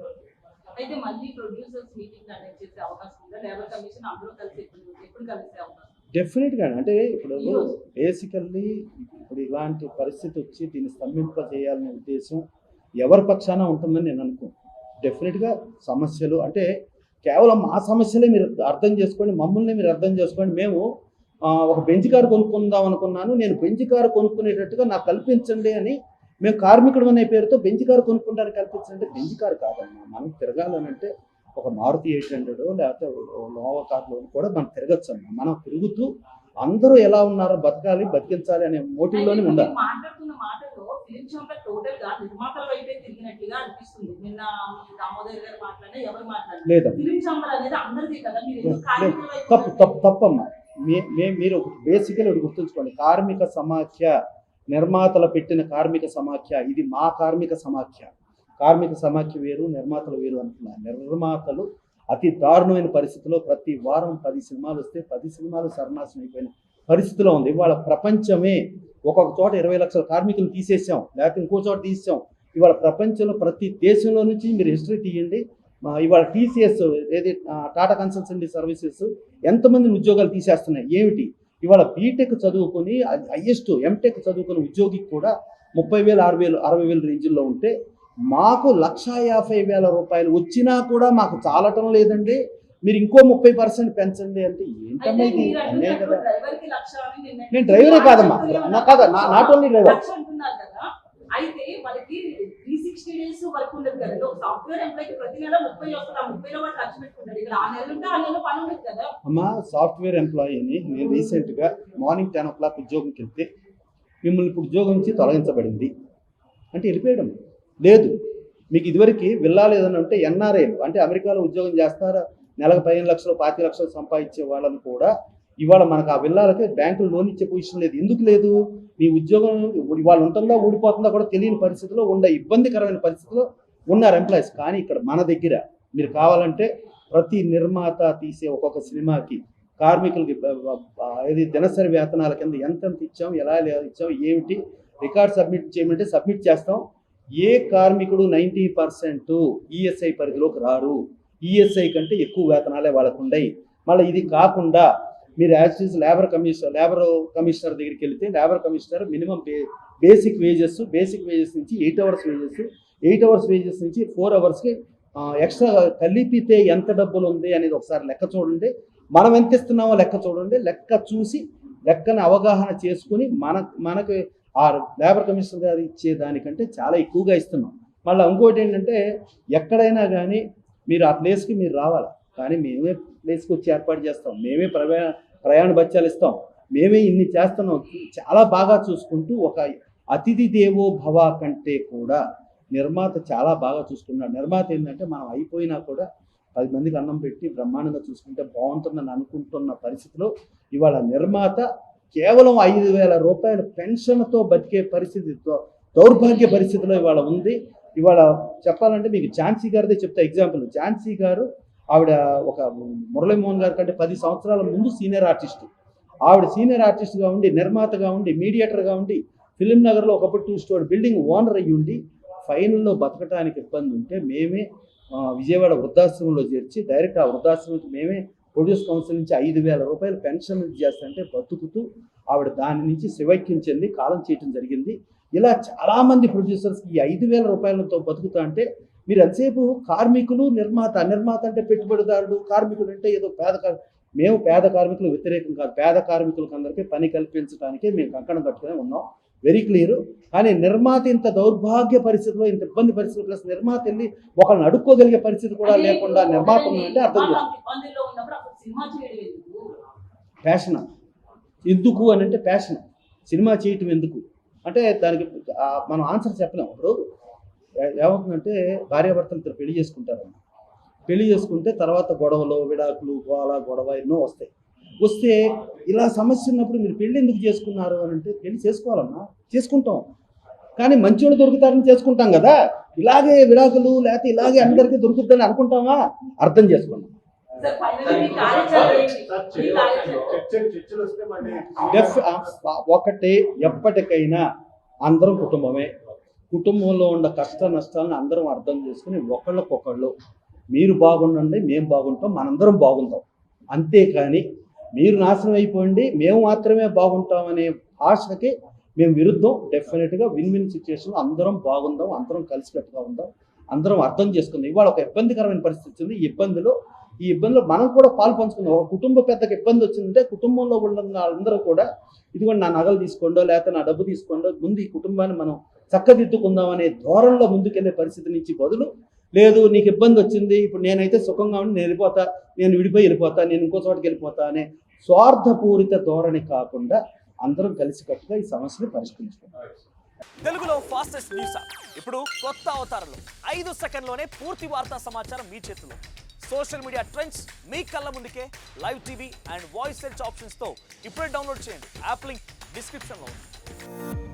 అయితే మళ్ళీ ప్రొడ్యూసర్స్ మీటింగ్ కండక్ట్ చేసే అవకాశం ఉందా? లేబర్ కమిషన్ అందరూ కలిసి ఎప్పుడు కలిసే అవకాశం? డెఫినెట్గా. అంటే ఇప్పుడు బేసికల్లీ ఇప్పుడు ఇలాంటి పరిస్థితి వచ్చి దీన్ని స్తంభింపజేయాలనే ఉద్దేశం ఎవరి పక్షాన ఉంటుందని నేను అనుకోను. డెఫినెట్గా సమస్యలు అంటే కేవలం మా సమస్యలే మీరు అర్థం చేసుకోండి, మమ్మల్ని మీరు అర్థం చేసుకోండి. మేము ఒక బెంచ్ కారు కొనుక్కుందాం అనుకున్నాను, నేను బెంచ్ కారు కొనుక్కునేటట్టుగా నాకు కల్పించండి అని మేము కార్మికుడు అనే పేరుతో బెంచ్ కారు కొనుక్కుంటానికి కల్పించండి. బెంచ్ కారు కాదమ్మా, మనం తిరగాలనంటే ఒక మారుతి 800 లేకపోతే నోవా కార్లో కూడా మనం తిరగచ్చు అమ్మా. మనం తిరుగుతూ అందరూ ఎలా ఉన్నారో బతికించాలి అనే మోటివ్లోనే ఉండాలి. మాట్లాడుతున్న మాటలో ఫిలిం ఛాంబర్ టోటల్ గా నిర్మాతల వైపే తిరిగినట్లుగా అనిపిస్తుంది. నిన్న దామోదర్ గారు మాట్లాడినా ఎవరు మాట్లాడారు లేదా? ఫిలిం ఛాంబర్ అనేది అందరిది కదా, తప్పమ్మా. మీరు బేసికల్ గుర్తుంచుకోండి, కార్మిక సమాఖ్య నిర్మాతలు పెట్టిన కార్మిక సమాఖ్య, ఇది మా కార్మిక సమాఖ్య. కార్మిక సమాఖ్య వేరు, నిర్మాతలు వేరు అంటున్నారు. నిర్మాతలు అతి దారుణమైన పరిస్థితిలో ప్రతి వారం 10 సినిమాలు వస్తే 10 సినిమాలు సర్వనాశనం అయిపోయిన పరిస్థితిలో ఉంది. ఇవాళ ప్రపంచమే ఒక్కొక్క చోట 20 లక్షల కార్మికులు తీసేసాం, లేకపోతే ఇంకో చోట తీసాం. ఇవాళ ప్రపంచంలో ప్రతి దేశంలో నుంచి మీరు హిస్టరీ తీయండి. ఇవాళ TCS ఏది టాటా కన్సల్టెన్సీ సర్వీసెస్ ఎంతమందిని ఉద్యోగాలు తీసేస్తున్నాయి. ఏమిటి? ఇవాళ బీటెక్ చదువుకొని హైయెస్ట్ ఎంటెక్ చదువుకున్న ఉద్యోగికి కూడా 30,000, 6,000, 60,000 రేంజ్లో ఉంటే మాకు 1,50,000 రూపాయలు వచ్చినా కూడా మాకు చాలటం లేదండి, మీరు ఇంకో 30% పెంచండి అంటే ఏంటమ్మా ఇది? అన్నే కదా. నేను డ్రైవరే కాదమ్మా, నాట్ ఓన్లీ డ్రైవర్. అయితే వాళ్ళకి 360 60 days వర్క్ ఉండదు కదండి. ఒక సాఫ్ట్వేర్ ఎంప్లాయ్కి ప్రతి నెల 30 వస్తుంది. ఆ 30లో వాడు ఖర్చు పెట్టుకుంటాడు. ఇక్కడ 6 నెలలు ఉంటే 6 నెలలు పని ఉండదు కదా. అమ్మ, సాఫ్ట్వేర్ ఎంప్లాయీని నేను రీసెంట్గా మార్నింగ్ 10 o'clock ఉద్యోగంకి వెళ్తే మిమ్మల్ని ఇప్పుడు ఉద్యోగం నుంచి తొలగించబడింది అంటే వెళ్ళిపోయడం లేదు. మీకు ఇదివరకు వెళ్ళాలి ఏదన్నా ఉంటే ఎన్ఆర్ఐలు అంటే అమెరికాలో ఉద్యోగం చేస్తారా, నెలకు 15 లక్షలు 25 లక్షలు సంపాదించే వాళ్ళని కూడా ఇవాళ మనకు ఆ విల్లాలకి బ్యాంకులు లోన్ ఇచ్చే పొజిషన్ లేదు. ఎందుకు లేదు? మీ ఉద్యోగం ఇవాళ ఉంటుందా ఊడిపోతుందా కూడా తెలియని పరిస్థితిలో ఇబ్బందికరమైన పరిస్థితిలో ఉన్నారు ఎంప్లాయీస్. కానీ ఇక్కడ మన దగ్గర మీరు కావాలంటే ప్రతి నిర్మాత తీసే ఒక్కొక్క సినిమాకి కార్మికులకి ఇది దినసరి వేతనాల కింద ఎంత ఇచ్చాం, ఎలా ఇచ్చాం, ఏమిటి రికార్డ్ సబ్మిట్ చేయమంటే సబ్మిట్ చేస్తాం. ఏ కార్మికుడు 90% ఈఎస్ఐ పరిధిలోకి రారు. ఈఎస్ఐ కంటే ఎక్కువ వేతనాలే వాళ్ళకు ఉన్నాయి. మళ్ళీ ఇది కాకుండా మీరు యాజ్ లేబర్ కమిషనర్ దగ్గరికి వెళితే labour commissioner minimum basic wages నుంచి 8 hours వేజెస్, 8 hours వేజెస్ నుంచి 4 hours ఎక్స్ట్రా కలిపితే ఎంత డబ్బులు ఉంది అనేది ఒకసారి లెక్క చూడండి. మనం ఎంత ఇస్తున్నామో లెక్క చూడండి. లెక్క చూసి లెక్కను అవగాహన చేసుకుని మనకు ఆ లేబర్ కమిషనర్ గారు ఇచ్చే దానికంటే చాలా ఎక్కువగా ఇస్తున్నాం. మళ్ళీ ఇంకోటి ఏంటంటే ఎక్కడైనా కానీ మీరు ఆ ప్లేస్కి మీరు రావాలి. కానీ మేమే ప్లేస్కి వచ్చి ఏర్పాటు చేస్తాం, మేమే ప్రయాణ భత్యాలు ఇస్తాం, మేమే ఇన్ని చేస్తున్నాం. చాలా బాగా చూసుకుంటూ ఒక అతిథి దేవో భవ కంటే కూడా నిర్మాత చాలా బాగా చూసుకున్నాడు. నిర్మాత ఏంటంటే మనం అయిపోయినా కూడా 10 మందికి అన్నం పెట్టి బ్రహ్మాండంగా చూసుకుంటే బాగుంటుందని అనుకుంటున్న పరిస్థితిలో ఇవాళ నిర్మాత కేవలం 5,000 రూపాయల పెన్షన్తో బతికే పరిస్థితితో దౌర్భాగ్య పరిస్థితిలో ఇవాళ ఉంది. ఇవాళ చెప్పాలంటే మీకు ఝాన్సీ గారిదే చెప్తా ఎగ్జాంపుల్. ఝాన్సీ గారు ఆవిడ ఒక మురళీమోహన్ గారి కంటే 10 సంవత్సరాల ముందు సీనియర్ ఆర్టిస్టు. ఆవిడ సీనియర్ ఆర్టిస్ట్గా ఉండి, నిర్మాతగా ఉండి, మీడియేటర్గా ఉండి, ఫిలిం నగర్లో ఒకప్పుడు 2 story బిల్డింగ్ ఓనర్ అయ్యి ఉండి ఫైనల్లో బతకడానికి ఇబ్బంది ఉంటే మేమే విజయవాడ వృద్ధాశ్రమంలో చేర్చి డైరెక్ట్ ఆ వృద్ధాశ్రమంకి మేమే ప్రొడ్యూస్ కౌన్సిల్ నుంచి 5,000 రూపాయలు పెన్షన్ చేస్తుంటే బతుకుతూ ఆవిడ దాని నుంచి శివైక్యం చెంది కాలం చేయటం జరిగింది. ఇలా చాలామంది ప్రొడ్యూసర్స్కి ఈ 5,000 రూపాయలతో బతుకుతా అంటే మీరు ఎంతసేపు కార్మికులు నిర్మాత అంటే పెట్టుబడిదారుడు, కార్మికుడు అంటే ఏదో మేము పేద కార్మికులు వ్యతిరేకం కాదు. పేద కార్మికులకు అందరికీ పని కల్పించడానికే మేము కంకణం కట్టుకునే ఉన్నాం, వెరీ క్లియర్. కానీ నిర్మాత ఇంత దౌర్భాగ్య పరిస్థితిలో, ఇంత ఇబ్బంది పరిస్థితి ప్లస్ నిర్మాత వెళ్ళి ఒకళ్ళని అడుక్కోగలిగే పరిస్థితి కూడా లేకుండా నిర్మాత ఉందంటే అర్థం ప్యాషన్ ఎందుకు అని అంటే ప్యాషన్ సినిమా చేయటం ఎందుకు అంటే దానికి మనం ఆన్సర్ చెప్పలేము. ఇప్పుడు ఏమవుతుందంటే భార్యాభర్తలు ఇద్దరు పెళ్లి చేసుకుంటే తర్వాత గొడవలు, విడాకులు, గొడవ ఎన్నో వస్తే ఇలా సమస్య ఉన్నప్పుడు మీరు పెళ్లి ఎందుకు చేసుకున్నారు అని అంటే పెళ్లి చేసుకోవాలన్నా చేసుకుంటాం, కానీ మంచోళ్ళు దొరుకుతారని చేసుకుంటాం కదా. ఇలాగే విడాకులు లేకపోతే ఇలాగే అందరికీ దొరుకుతుందని అనుకుంటామా? అర్థం చేసుకున్నాం. ఒకటే ఎప్పటికైనా అందరం కుటుంబమే. కుటుంబంలో ఉన్న కష్ట నష్టాలను అందరం అర్థం చేసుకుని ఒకళ్ళకొకళ్ళు మీరు బాగుండండి, మేము బాగుంటాం, మనందరం బాగుంటాం. అంతేకాని మీరు నాశనం అయిపోండి మేము మాత్రమే బాగుంటామనే ఆశకి మేము విరుద్ధం. డెఫినెట్గా విన్ సిచ్యువేషన్లో అందరం బాగుందాం, అందరం కలిసికట్టుగా ఉందాం, అందరం అర్థం చేసుకుందాం. ఇవాళ ఒక ఇబ్బందికరమైన పరిస్థితి వచ్చింది. ఈ ఇబ్బందిలో మనం కూడా పాలు పంచుకుందాం. ఒక కుటుంబ పెద్దకి ఇబ్బంది వచ్చిందంటే కుటుంబంలో ఉన్న అందరూ కూడా ఇదిగోండి నా నగలు తీసుకోండో లేకపోతే నా డబ్బు తీసుకోండో, ముందు ఈ కుటుంబాన్ని మనం చక్కదిద్దుకుందాం అనే ధోరణిలో ముందుకెళ్లే పరిస్థితి నుంచి బదులు లేదు నీకు ఇబ్బంది వచ్చింది ఇప్పుడు నేనైతే సుఖంగా ఉండి నేను వెళ్ళిపోతా, నేను వెళ్ళిపోతా, నేను ఇంకో చోటకి వెళ్ళిపోతా అనే స్వార్థపూరిత ధోరణి కాకుండా అందరం కలిసికట్టుగా ఈ సమస్యను పరిష్కరించుకుంటాం. తెలుగులో ఫాస్టెస్ట్ న్యూస్ ఇప్పుడు కొత్త అవతారంలో 5 సెకండ్లోనే పూర్తి వార్తా సమాచారం మీ చేతిలో. సోషల్ మీడియా ట్రెండ్స్ మీ కళ్ళ ముందుకే live TV and voice search ఆప్షన్స్తో ఇప్పుడే డౌన్లోడ్ చేయండి. యాప్ లింక్ డిస్క్రిప్షన్లో ఉంది.